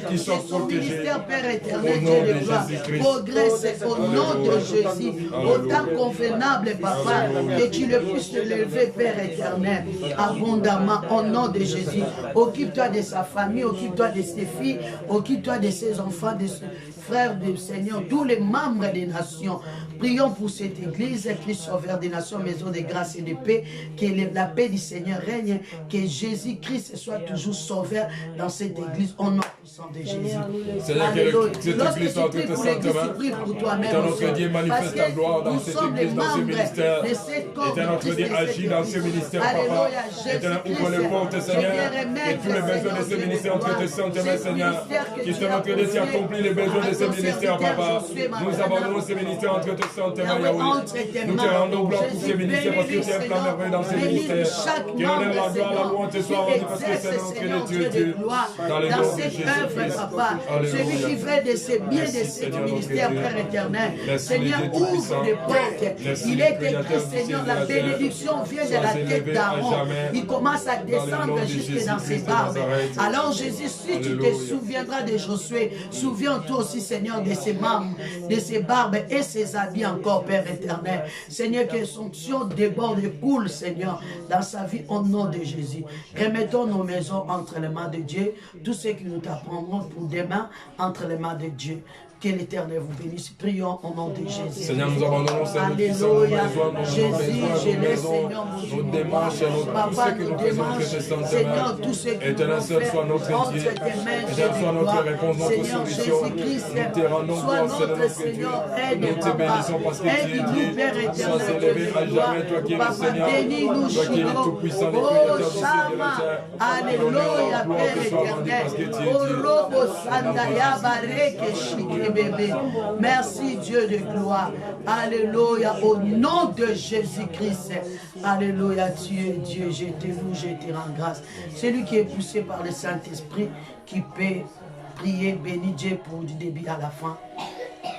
Qu'il soit protégé. Au nom de Jésus-Christ. Progresse au nom de Jésus. Autant convenable, Papa, que tu le puisses te lever, Père éternel, abondamment, au nom de Jésus. Occupe-toi de sa famille, occupe-toi de ses filles, occupe-toi de ses enfants, de ses frères du Seigneur, tous les membres des nations. Prions pour cette église, Christ sauveur des nations, maison de grâce et de paix, que la paix du Seigneur règne, que Jésus-Christ soit toujours sauveur dans cette église, au nom puissant de Jésus. Seigneur, que cette église soit entre tes saintes mains. Étant notre Dieu, manifeste ta gloire dans cette église, dans ce ministère. Étant notre Dieu, agis dans ce ministère, Papa. Étant ouvre les portes, Seigneur, et tous les besoins de ce ministère entre tes saintes mains, Seigneur. Qui soit notre Dieu, tu accomplis les besoins de ce ministère, Papa. Nous abandonnons ce ministère entre tes saintes mains, Yahweh. Nous te rendons gloire pour ce ministère parce que tu es un plan merveilleux dans ce ministère. Que l'honneur, la gloire, la louange te soit rendue parce que c'est notre Dieu. Dans les noms de Jésus-Christ. Celui qui fait de ses biens, de ce ministère, Père éternel. Seigneur, ouvre les portes. Il est écrit, Seigneur, la bénédiction vient de la tête d'Aaron. Il commence à descendre jusque dans ses barbes. Alors Jésus, si tu te souviendras de Josué, souviens-toi aussi, Seigneur, de ses membres, de ses barbes et ses habits encore, Père éternel. Seigneur, que son onction déborde et coule, Seigneur, dans sa vie, au nom de Jésus. Remettons nos maisons entre les mains de Dieu, tout ce que nous t'apprendrons pour demain entre les mains de Dieu. Que l'Éternel vous bénisse. Prions au nom de Jésus. Seigneur, nous abandonnons Alléluia. Jésus, je l'ai, Seigneur, mon Dieu. Nos démarches, tout ce que nous faisons, que ce sont Seigneur, tout ce que Éternel, seul soit notre Dieu. Éternel, soit notre réponse, notre solution. Nous te rendons gloire, c'est notre Dieu. Nous te bénissons parce que tu es Dieu. Sois élevé à jamais, toi qui es le Seigneur. Toi qui es le Tout-Puissant, le Créateur du ciel et de la terre. Alléluia, Père éternel. Bébé. Merci Dieu de gloire. Alléluia. Au nom de Jésus-Christ. Alléluia. Tu es Dieu. Je te loue, je te rends grâce. Celui qui est poussé par le Saint-Esprit, qui peut prier, bénir Dieu pour du début à la fin.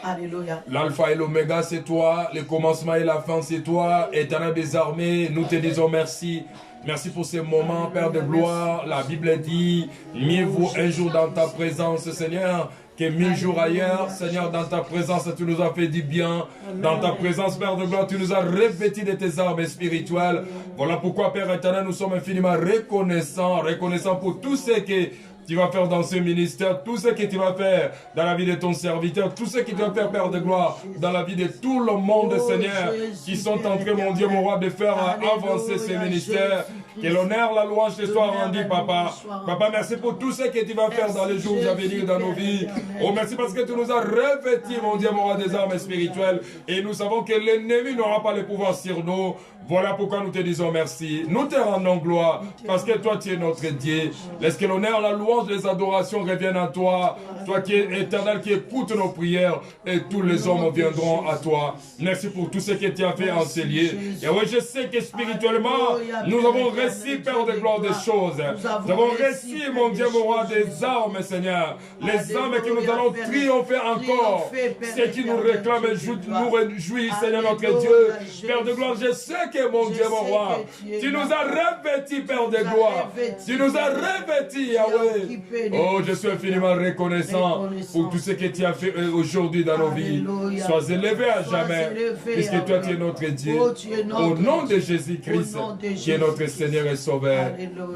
Alléluia. L'alpha et l'oméga, c'est toi. Le commencement et la fin, c'est toi. Éternel des armées, nous te disons merci. Merci pour ces moments, Père de gloire. La Bible dit, mieux vaut un jour dans ta présence, Seigneur, que 1000 jours ailleurs. Seigneur, dans ta présence, tu nous as fait du bien. Dans ta présence, Père de gloire, tu nous as revêtis de tes armes spirituelles. Voilà pourquoi, Père éternel, nous sommes infiniment reconnaissants pour tout ce que tu vas faire dans ce ministère, tout ce que tu vas faire dans la vie de ton serviteur, tout ce que tu vas faire, Père de gloire, dans la vie de tout le monde, Seigneur, qui sont en train, mon Dieu, mon roi, de faire avancer ce ministère. Que l'honneur, la louange te soit rendue, Papa. Papa, merci pour tout ce que tu vas faire dans les jours à venir dans nos vies. Oh, merci parce que tu nous as revêtis, mon Dieu, mon roi, des armes spirituelles. Et nous savons que l'ennemi n'aura pas le pouvoir sur nous. Voilà pourquoi nous te disons merci. Nous te rendons gloire parce que toi, tu es notre Dieu. Laisse que l'honneur, la louange louanges, les adorations reviennent à toi. Toi qui es éternel, qui écoute nos prières, et tous les hommes viendront à toi. Merci pour tout ce que tu as fait en ces lieux. Et oui, je sais que spirituellement, nous avons reçu, Père de gloire, des choses. Nous avons reçu, mon Dieu, mon roi, des armes, Seigneur. Les armes que nous allons triompher encore. Ce qui nous réclame et nous réjouit, Seigneur notre Dieu. Père de gloire, je sais que, mon Dieu, mon roi, tu nous as revêtis, Père de gloire. Tu nous as revêtis, Yahweh. Oh, je suis infiniment reconnaissant pour tout ce que tu as fait aujourd'hui dans nos vies. Sois élevé à jamais, puisque toi, tu es notre Dieu. Au nom de Jésus-Christ, qui est notre Seigneur et Sauveur.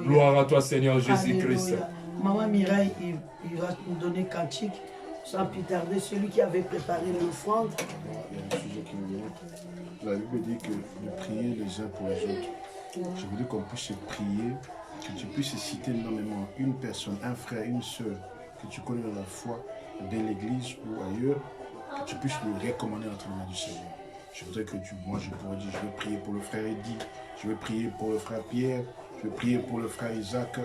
Gloire à toi, Seigneur Jésus-Christ. Maman Mireille, il va nous donner cantique. Sans plus tarder, celui qui avait préparé l'offrande. Il y a un sujet qui me vient. La Bible dit que de prier les uns pour les autres. Je voudrais qu'on puisse prier, que tu puisses citer nommément une personne, un frère, une soeur que tu connais dans la foi, de l'église ou ailleurs, que tu puisses le recommander entre les mains du Seigneur. Je voudrais que moi je pourrais dire, je vais prier pour le frère Eddy, je vais prier pour le frère Pierre, je vais prier pour le frère Isaac,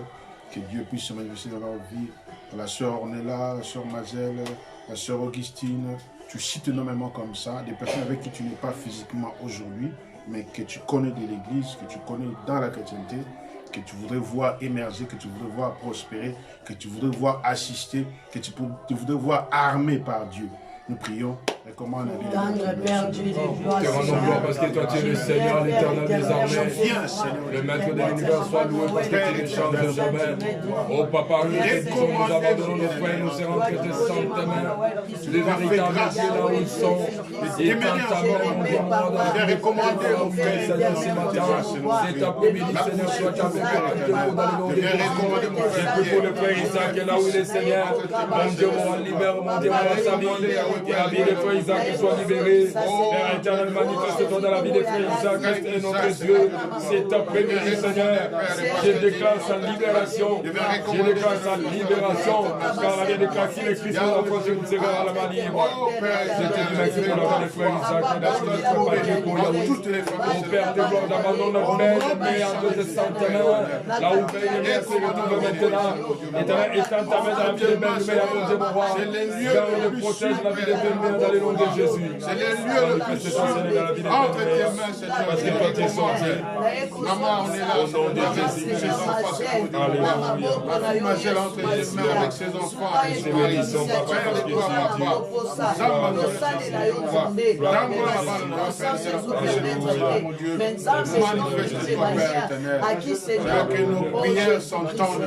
que Dieu puisse se manifester dans leur vie. La sœur Ornella, la sœur Mazel, la sœur Augustine, tu cites nommément comme ça, des personnes avec qui tu n'es pas physiquement aujourd'hui, mais que tu connais de l'église, que tu connais dans la chrétienté, que tu voudrais voir émerger, que tu voudrais voir prospérer, que tu voudrais voir assister, que tu voudrais voir armé par Dieu. Nous prions. Et comment on a vu te rendons gloire parce que toi tu es le Seigneur, l'éternel des armées. Le maître de l'univers soit loué parce que tu ne changes jamais. Oh papa, nous abandonnons nos frères, nous serons que tes saintes mains. Les véritables Dieu là où ils sont. Et quand ta main, mon Dieu, mon recommandé aux frères, Seigneur, ce matin. Cet après-midi, Seigneur, soit ta main dans le nom de Jésus. Je prie pour le frère Isaac, là où il est, Seigneur. Mon Dieu, mon libère, mon Dieu, mon sa vie. Que la vie de frère Isaac soit libérée. Père éternel, manifeste-toi dans la vie des frères Isaac. Reste notre Dieu. Cet après-midi, Seigneur, je déclare sa libération. Je déclare sa libération. Car la vie déclare qu'il est Christ dans la foi, je vous serai à la main libre. Je te dis merci pour la vie des frères Isaac. Merci de préparer pour Yahweh. Mon Père de gloire, d'abandonner notre mère, mais en deux de sainte main. Là où Père et Mère se retrouvent maintenant. Éternel, étends ta main dans la vie des belles mères, mon Dieu, mon roi. Garde, protège la vie des belles mères dans le nom de Jésus. C'est les lieux le plus saints. Entre tes mains, Seigneur. Parce que toi, tu es sorti. Maman, on est là. Au nom de Jésus. Ses enfants, c'est pour Alléluia. Mazel entre tes mains avec ses enfants. C'est bénissant, papa, parce que tu es Dieu. Que nos prières s'entendent.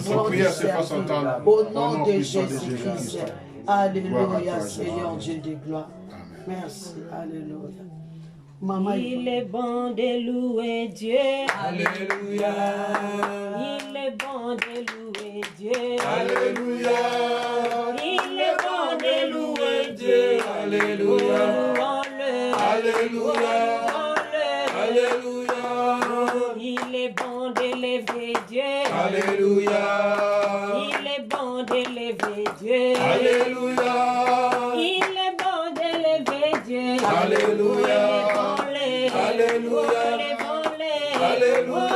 Nos prières se fassent entendre. Au nom de Jésus-Christ. Alléluia, Seigneur Dieu de gloire. Merci, alléluia. Maman, il est bon de louer Dieu. Alléluia. Il est bon de louer Dieu. Alléluia. Il est bon de louer Dieu. Alléluia. Alléluia. Alléluia. Il est bon d'élever Dieu. Alléluia. Il est bon d'élever Dieu. Alléluia. Il est bon d'élever Dieu. Alléluia. Alléluia. Alléluia.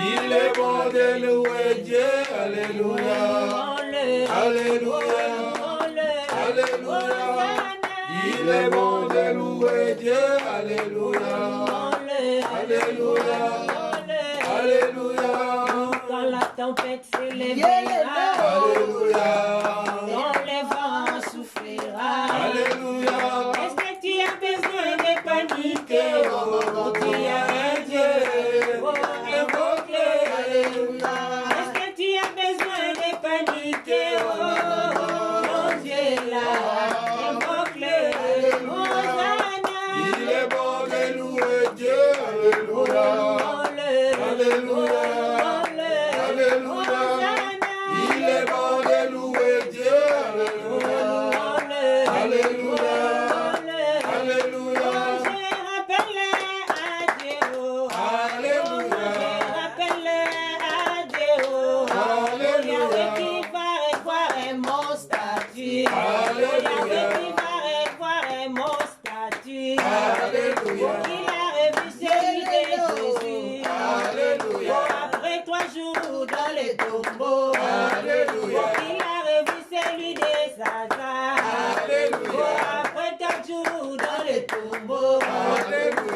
Il est bon de louer Dieu. Alléluia. Alléluia. Alléluia. Il est bon de louer Dieu. Alléluia. Alléluia. Alléluia. Quand la tempête s'élèvera, Alléluia. quand les vents souffrira. Alléluia. Est-ce que tu as besoin de paniquer? Oh, tu as un Dieu. Oh, invoque-le. Est-ce que tu as besoin de paniquer? Oh, mon Dieu est là. Invoque-le. Hosanna. Il est bon de louer Dieu. Alléluia. Alléluia. Alléluia. Il est bon de louer Dieu. Alléluia. Alléluia. Alléluia. Je rappelle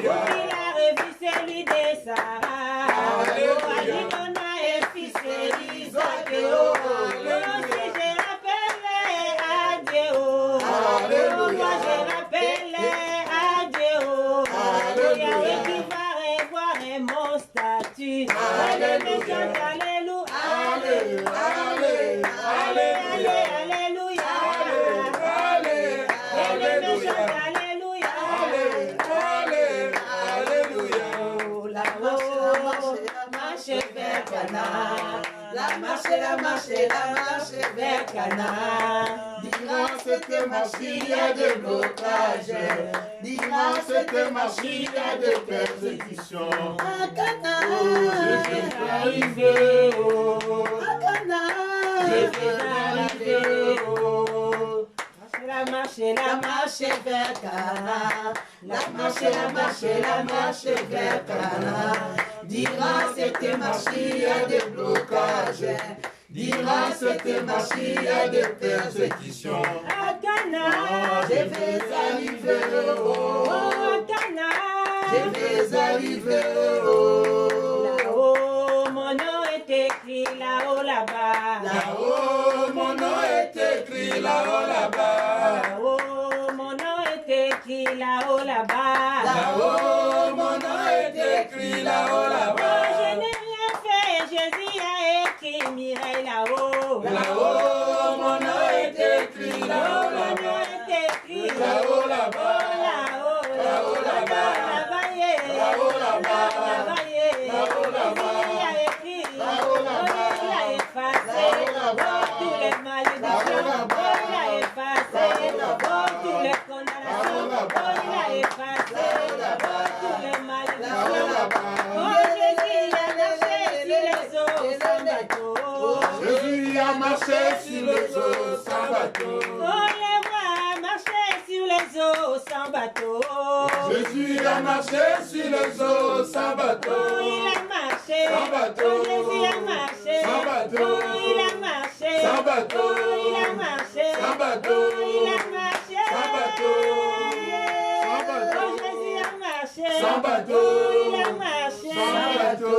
Il a revu celui de Sarah. Adinona est fils d'Isaac. Si je rappelle à Dieu. Moi je rappelle à Dieu. Yahweh qui va revoir mon statut. Alléluia. Alléluia. Alléluia. La marche vers Cana. Dimanche c'était marche, il y a des blocages. Dimanche c'était marche, il y a des persécutions. À Cana, Jésus est arrivé. à Cana, Jésus est arrivé. La marche vers Cana. La marche vers Cana. Dimanche c'était marche, il y a des blocages. Dimanche c'était marche, il y a des persécutions. À Cana, je vais arriver. à Cana, Je vais arriver. Là-haut, mon nom est écrit là-haut là-bas. Là-haut, mon nom est écrit là-haut là-bas. Là-haut, mon nom est écrit là-haut là-bas. Là-haut, mon nom est écrit là-haut là-bas. Je n'ai rien fait, Jésus a écrit Mireille là-haut. Là-haut, mon nom est écrit là-haut là-bas. Là-haut là-bas. Là-haut là-bas. Là-haut là-bas. Là-haut là-bas. Jésus a écrit. Là-haut là-bas. Il a effacé tous les malédictions. Il a effacé toutes les condamnations. Il a effacé toutes les malédictions. Oh Jésus a marché sur les eaux sans bateau. Jésus a marché sur les eaux sans bateau. On les voit marcher sur les eaux sans bateau. Jésus a marché sur les eaux sans bateau. Il a marché. Sans bateau. Jésus a marché. Sans bateau. Il a marché. Sans bateau. Il a marché. Sans bateau. Il a marché. Sans bateau. Sans bateau. Oh, Jésus a marché. Sans bateau. Il a marché. Sans bateau.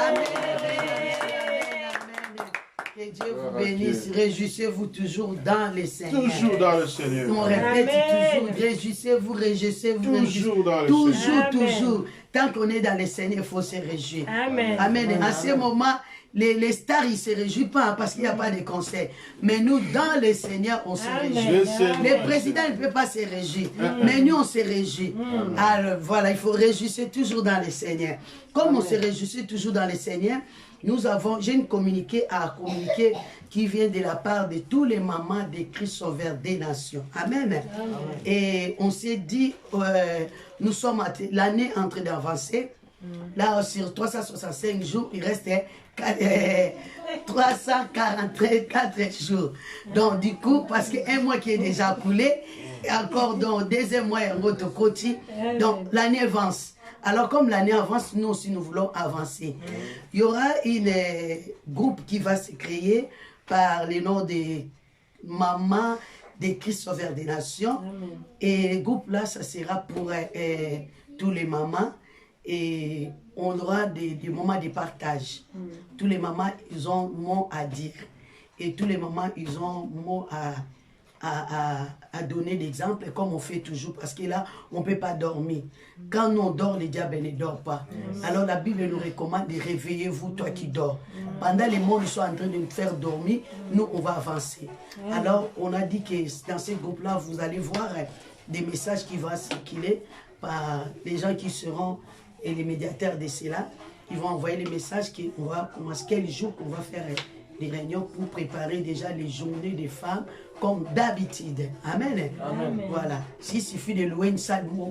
Amen. Que Dieu vous bénisse. Réjouissez-vous toujours dans le Seigneur. Toujours dans le Seigneur. On répète Amen. toujours, réjouissez-vous, réjouissez-vous, Toujours dans le toujours, Seigneur. toujours. Tant qu'on est dans le Seigneur, il faut se réjouir. Amen. Amen. À ce moment, les stars, ils ne se réjouissent pas parce qu'il n'y a pas de concert. Mais nous, dans le Seigneur, on se Amen. réjouit. Le Seigneur. Les présidents ne peuvent pas se réjouir. Mais nous, on se réjouit. Alors voilà, il faut réjouir toujours dans le Seigneur. Comme on se réjouit toujours dans le Seigneur, nous avons, j'ai une communiqué à communiquer qui vient de la part de tous les mamans de Christ Sauveur des Nations. Amen. Amen. Et on s'est dit, nous sommes l'année en train d'avancer. Là, sur 365 jours, il reste 344 jours. Donc, du coup, parce qu'un mois qui est déjà coulé, et encore dans le deuxième mois, il y a un autre côté. Donc, l'année avance. Alors, comme l'année avance, nous aussi, nous voulons avancer. Il y aura un groupe qui va se créer par le nom des mamans de Christ Sauveur des Nations. Et le groupe là, ça sera pour tous les mamans. Et on aura des moments de partage. Tous les mamans, ils ont un mot à dire. Et tous les mamans, ils ont un mot à donner d'exemple, comme on fait toujours, parce que là, on ne peut pas dormir. Quand nous on dort, le diable ne dort pas. Alors la Bible nous recommande de réveiller-vous, toi qui dors. Pendant les mondes sont en train de nous faire dormir, nous, on va avancer. Alors, on a dit que dans ce groupe-là, vous allez voir des messages qui vont circuler par les gens qui seront et les médiateurs de cela. Ils vont envoyer les messages qu'on va commencer, quel jour qu'on va faire des réunions pour préparer déjà les journées des femmes comme d'habitude. Amen. Amen. Voilà. S'il suffit de louer une salle, on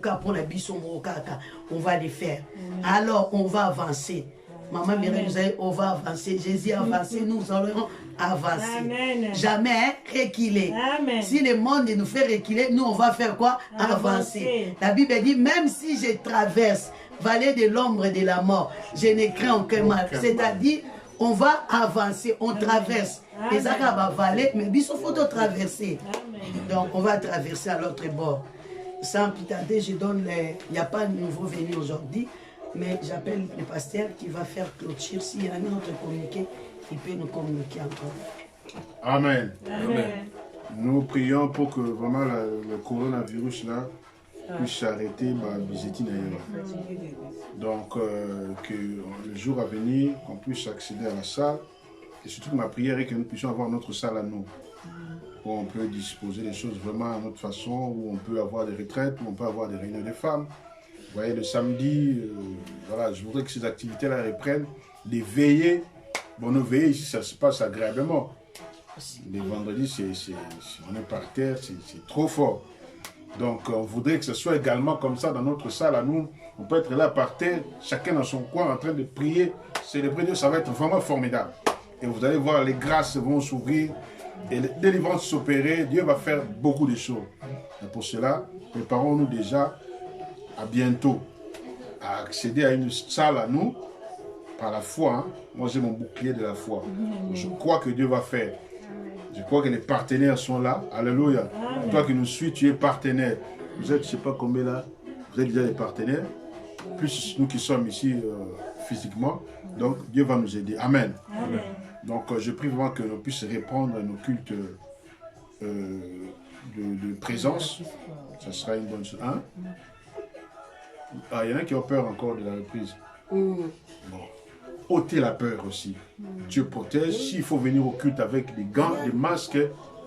va les faire. Alors, on va avancer. Maman Mireille nous a dit, on va avancer. Jésus a avancé, nous allons avancer. Amen. Jamais reculer. Amen. Si le monde nous fait reculer, nous, on va faire quoi? Avancer. La Bible dit, même si je traverse vallée de l'ombre de la mort, je ne crains aucun mal. C'est-à-dire, on va avancer, on traverse. Les Arabes vallée, mais il faut traverser. Donc, on va traverser à l'autre bord. sans plus tarder, je donne les... Il n'y a pas de nouveau venu aujourd'hui, mais j'appelle le pasteur qui va faire clôture. S'il y a un autre communiqué, il peut nous communiquer encore. Amen. Amen. Nous prions pour que vraiment le coronavirus là puisse s'arrêter. Donc, que le jour à venir, qu'on puisse accéder à la salle. Et surtout que ma prière est que nous puissions avoir notre salle à nous. Où on peut disposer des choses vraiment à notre façon, où on peut avoir des retraites, où on peut avoir des réunions de femmes. Vous voyez, le samedi, voilà, je voudrais que ces activités-là reprennent. Les veillées, bon, nos veillées ici, ça se passe agréablement. Les vendredis, on est par terre, c'est trop fort. Donc, on voudrait que ce soit également comme ça dans notre salle à nous. On peut être là par terre, chacun dans son coin, en train de prier, célébrer Dieu, ça va être vraiment formidable. Et vous allez voir, les grâces vont s'ouvrir et les délivrances s'opérer. Dieu va faire beaucoup de choses. Et pour cela, préparons-nous déjà à bientôt à accéder à une salle à nous par la foi. Hein. Moi, j'ai mon bouclier de la foi. Je crois que Dieu va faire. Je crois que les partenaires sont là. Alléluia. Toi qui nous suis, tu es partenaire. Vous êtes, je ne sais pas combien là, vous êtes déjà des partenaires. Plus nous qui sommes ici physiquement. Donc, Dieu va nous aider. Amen. Amen. Donc, je prie vraiment que nous puissions répondre à nos cultes de présence. Ça sera une bonne chose. Hein? Ah, il y en a qui ont peur encore de la reprise. Bon. Ôtez la peur aussi. Dieu protège. S'il faut venir au culte avec des gants, des masques,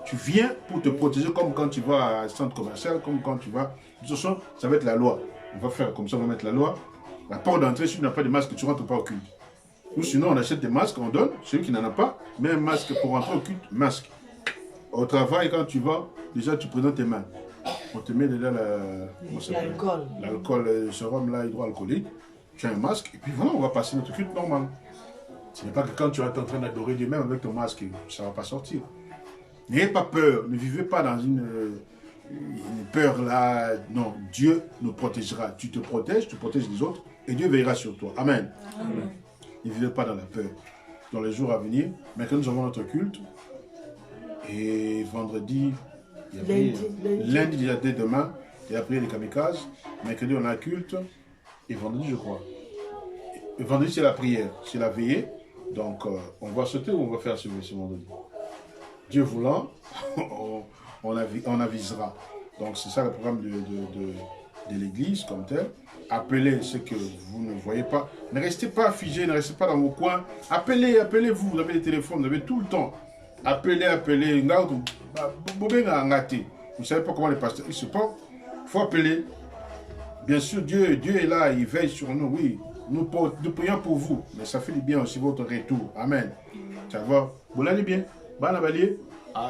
tu viens pour te protéger comme quand tu vas à un centre commercial, comme quand tu vas... De toute façon, ça va être la loi. On va faire comme ça, on va mettre la loi. La porte d'entrée, si tu n'as pas de masque, tu ne rentres pas au culte. Ou sinon, on achète des masques, on donne. Celui qui n'en a pas, met un masque pour rentrer au culte, masque. Au travail, quand tu vas, déjà tu présentes tes mains. On te met déjà l'alcool. L'alcool, le sérum là, hydroalcoolique. Tu as un masque, et puis voilà, on va passer notre culte normal. Ce n'est pas que quand tu vas être en train d'adorer Dieu même avec ton masque, ça ne va pas sortir. N'ayez pas peur, ne vivez pas dans une peur là. Non, Dieu nous protégera. Tu te protèges, tu protèges les autres, et Dieu veillera sur toi. Amen. Amen. Ne vivez pas dans la peur. Dans les jours à venir, maintenant nous avons notre culte, et vendredi, lundi déjà dès demain, il y a la prière des kamikazes, mercredi on a culte, et vendredi je crois. Et vendredi c'est la prière, c'est la veillée, donc on va sauter ou on va faire ce vendredi. Dieu voulant, on avisera. Donc c'est ça le programme de l'église comme tel. Appelez ceux que vous ne voyez pas. Ne restez pas figés, ne restez pas dans vos coins. Appelez-vous, vous avez les téléphones, vous avez tout le temps. Appelez. Vous ne savez pas comment les pasteurs ils se portent. Il faut appeler. Bien sûr, Dieu est là, il veille sur nous, oui. Nous prions pour vous, mais ça fait du bien aussi votre retour. Amen. Ça va? Vous l'allez bien?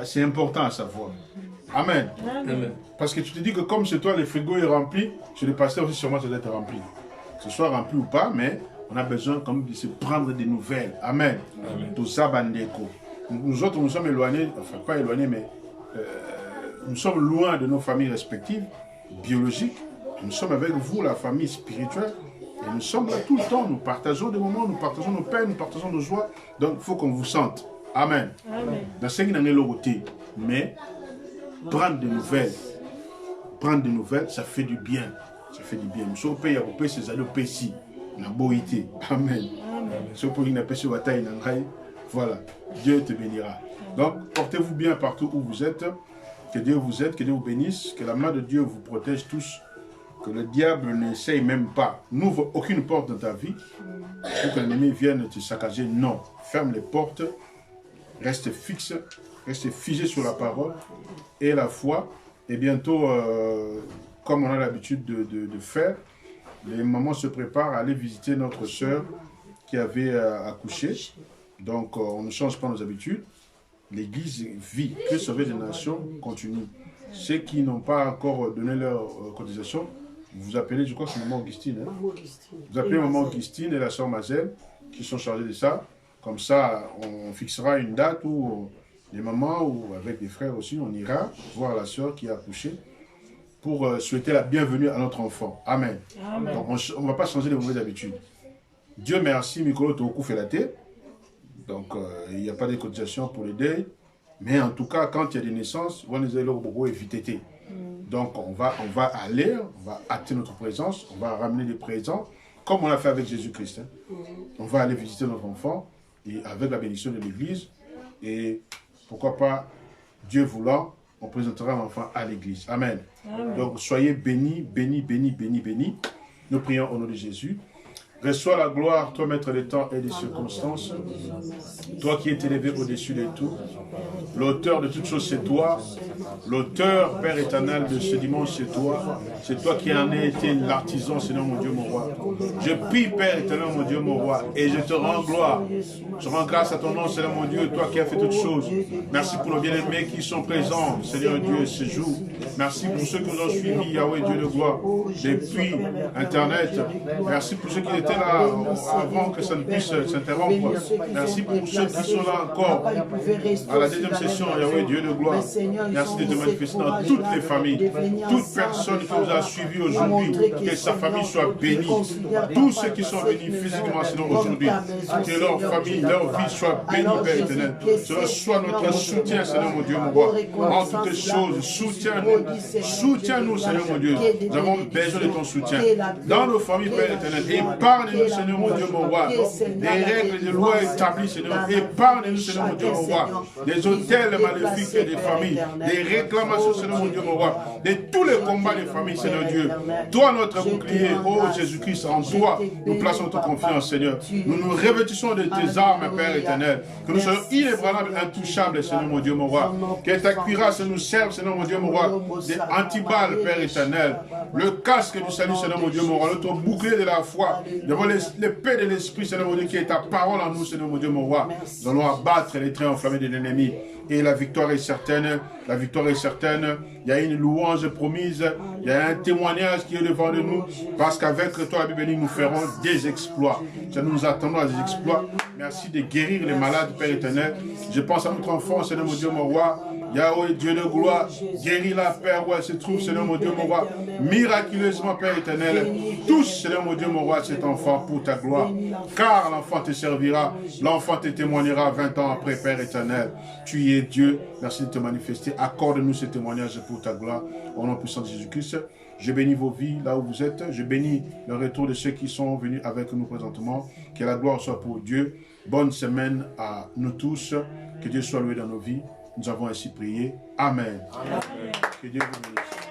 C'est important à savoir. Amen. Amen. Parce que tu te dis que comme chez toi, le frigo est rempli, chez le pasteur aussi sûrement ça doit être rempli. Que ce soit rempli ou pas, mais on a besoin comme de se prendre des nouvelles. Amen. Tout ça, bandeko. Nous autres, nous sommes éloignés, enfin pas éloignés, mais nous sommes loin de nos familles respectives, biologiques. Nous sommes avec vous, la famille spirituelle. Et nous sommes là tout le temps. Nous partageons des moments, nous partageons nos peines, nous partageons nos joies. Donc il faut qu'on vous sente. Amen. Dans ce qui n'en est l'autre, mais prendre des nouvelles, ça fait du bien. Ça fait du bien. Nous sommes payés à couper ces anneaux ici. La beauté. Amen. Voilà. Dieu te bénira. Donc, portez-vous bien partout où vous êtes. Que Dieu vous aide, que Dieu vous bénisse. Que la main de Dieu vous protège tous. Que le diable n'essaye même pas. N'ouvre aucune porte dans ta vie pour que l'ennemi vienne te saccager. Non. Ferme les portes. Reste fixe. Reste figé sur la parole et la foi. Et bientôt, comme on a l'habitude de faire, les mamans se préparent à aller visiter notre sœur qui avait accouché. Donc, on ne change pas nos habitudes. L'Église vit. Que sauver les nations continue. Ceux qui n'ont pas encore donné leur cotisation, vous appelez, je crois que c'est maman Augustine. Hein? Vous appelez maman Augustine et la sœur Mazel qui sont chargées de ça. Comme ça, on fixera une date où les mamans ou avec des frères aussi, on ira voir la sœur qui a accouché pour souhaiter la bienvenue à notre enfant. Amen. Amen. Donc, on ne va pas changer les mauvaises habitudes. Dieu merci, Mikolo Toku fait la tête. Donc, il n'y a pas de cotisation pour les deuils. Mais en tout cas, quand il y a des naissances, on les a beaucoup évité. Donc on va aller, on va hâter notre présence, on va ramener des présents, comme on l'a fait avec Jésus-Christ. On va aller visiter notre enfant, et avec la bénédiction de l'Église, et pourquoi pas, Dieu voulant, on présentera l'enfant à l'Église. Amen. Donc soyez bénis, bénis, bénis, bénis, bénis. Nous prions au nom de Jésus. Reçois la gloire, toi maître des temps et des circonstances, toi qui es élevé au-dessus de tout. L'auteur de toutes choses, c'est toi. L'auteur, Père éternel, de ce dimanche, c'est toi. C'est toi qui en es été l'artisan, Seigneur mon Dieu, mon roi. Je prie, Père éternel, mon Dieu, mon roi, et je te rends gloire. Je rends grâce à ton nom, Seigneur mon Dieu, toi qui as fait toutes choses. Merci pour nos bien-aimés qui sont présents, Seigneur Dieu, ce jour. Merci pour ceux qui nous ont suivis, Yahweh, Dieu de gloire, depuis Internet. Merci pour ceux qui étaient là avant que ça ne puisse s'interrompre. Merci pour ceux qui sont là encore à la deuxième session, Yahweh, Dieu de gloire. Merci de te manifester dans toutes les familles. Toute personne qui nous a suivis aujourd'hui, que sa famille soit bénie. Tous ceux qui sont bénis physiquement, sinon aujourd'hui, que leur famille, leur vie soit bénie, Père éternel. Ce soit notre soutien, Seigneur mon Dieu, mon roi. En toutes choses, soutiens-nous. Soutiens-nous, Seigneur mon Dieu. Nous avons besoin de ton soutien. Dans nos familles, Père éternel, épargne-nous, Seigneur mon Dieu, mon roi. Des règles, des lois établies, Seigneur. Épargne-nous, Seigneur mon Dieu, mon roi. Des hôtels maléfiques et des familles. Des réclamations, Seigneur mon Dieu, mon roi. De tous les combats des familles, Seigneur Dieu. Toi, notre bouclier, ô Jésus-Christ, en toi, nous plaçons notre confiance, Seigneur. Nous nous revêtissons de tes armes, Père éternel. Que nous soyons inébranlables, intouchables, Seigneur mon Dieu, mon roi. Que ta cuirasse nous serve, Seigneur mon Dieu, mon roi. Des antiballes, Père éternel. Le casque du salut, Seigneur mon Dieu, mon roi. Notre bouclier de la foi. Devant l'épée de l'esprit, Seigneur mon Dieu, qui est ta parole en nous, Seigneur mon Dieu, mon roi. Nous allons abattre les traits enflammés de l'ennemi. Et la victoire est certaine. La victoire est certaine. Il y a une louange promise. Il y a un témoignage qui est devant de nous. Parce qu'avec toi, la Bible dit, nous ferons des exploits. Nous nous attendons à des exploits. Merci de guérir les malades, Père éternel. Je pense à notre enfant, Seigneur mon Dieu, mon roi. Yahweh, Dieu de gloire, guéris-la, Père, où elle se trouve, Seigneur mon Dieu, mon roi. Miraculeusement, Père éternel. Touche, Seigneur mon Dieu, mon roi, cet enfant pour ta gloire. Car l'enfant te servira. L'enfant te témoignera 20 ans après, Père éternel. Tu es Dieu. Merci de te manifester. Accorde-nous ce témoignage pour ta gloire. Au nom puissant de Jésus-Christ. Je bénis vos vies là où vous êtes. Je bénis le retour de ceux qui sont venus avec nous présentement. Que la gloire soit pour Dieu. Bonne semaine à nous tous. Que Dieu soit loué dans nos vies. Nous avons ainsi prié. Amen. Amen. Que Dieu vous bénisse.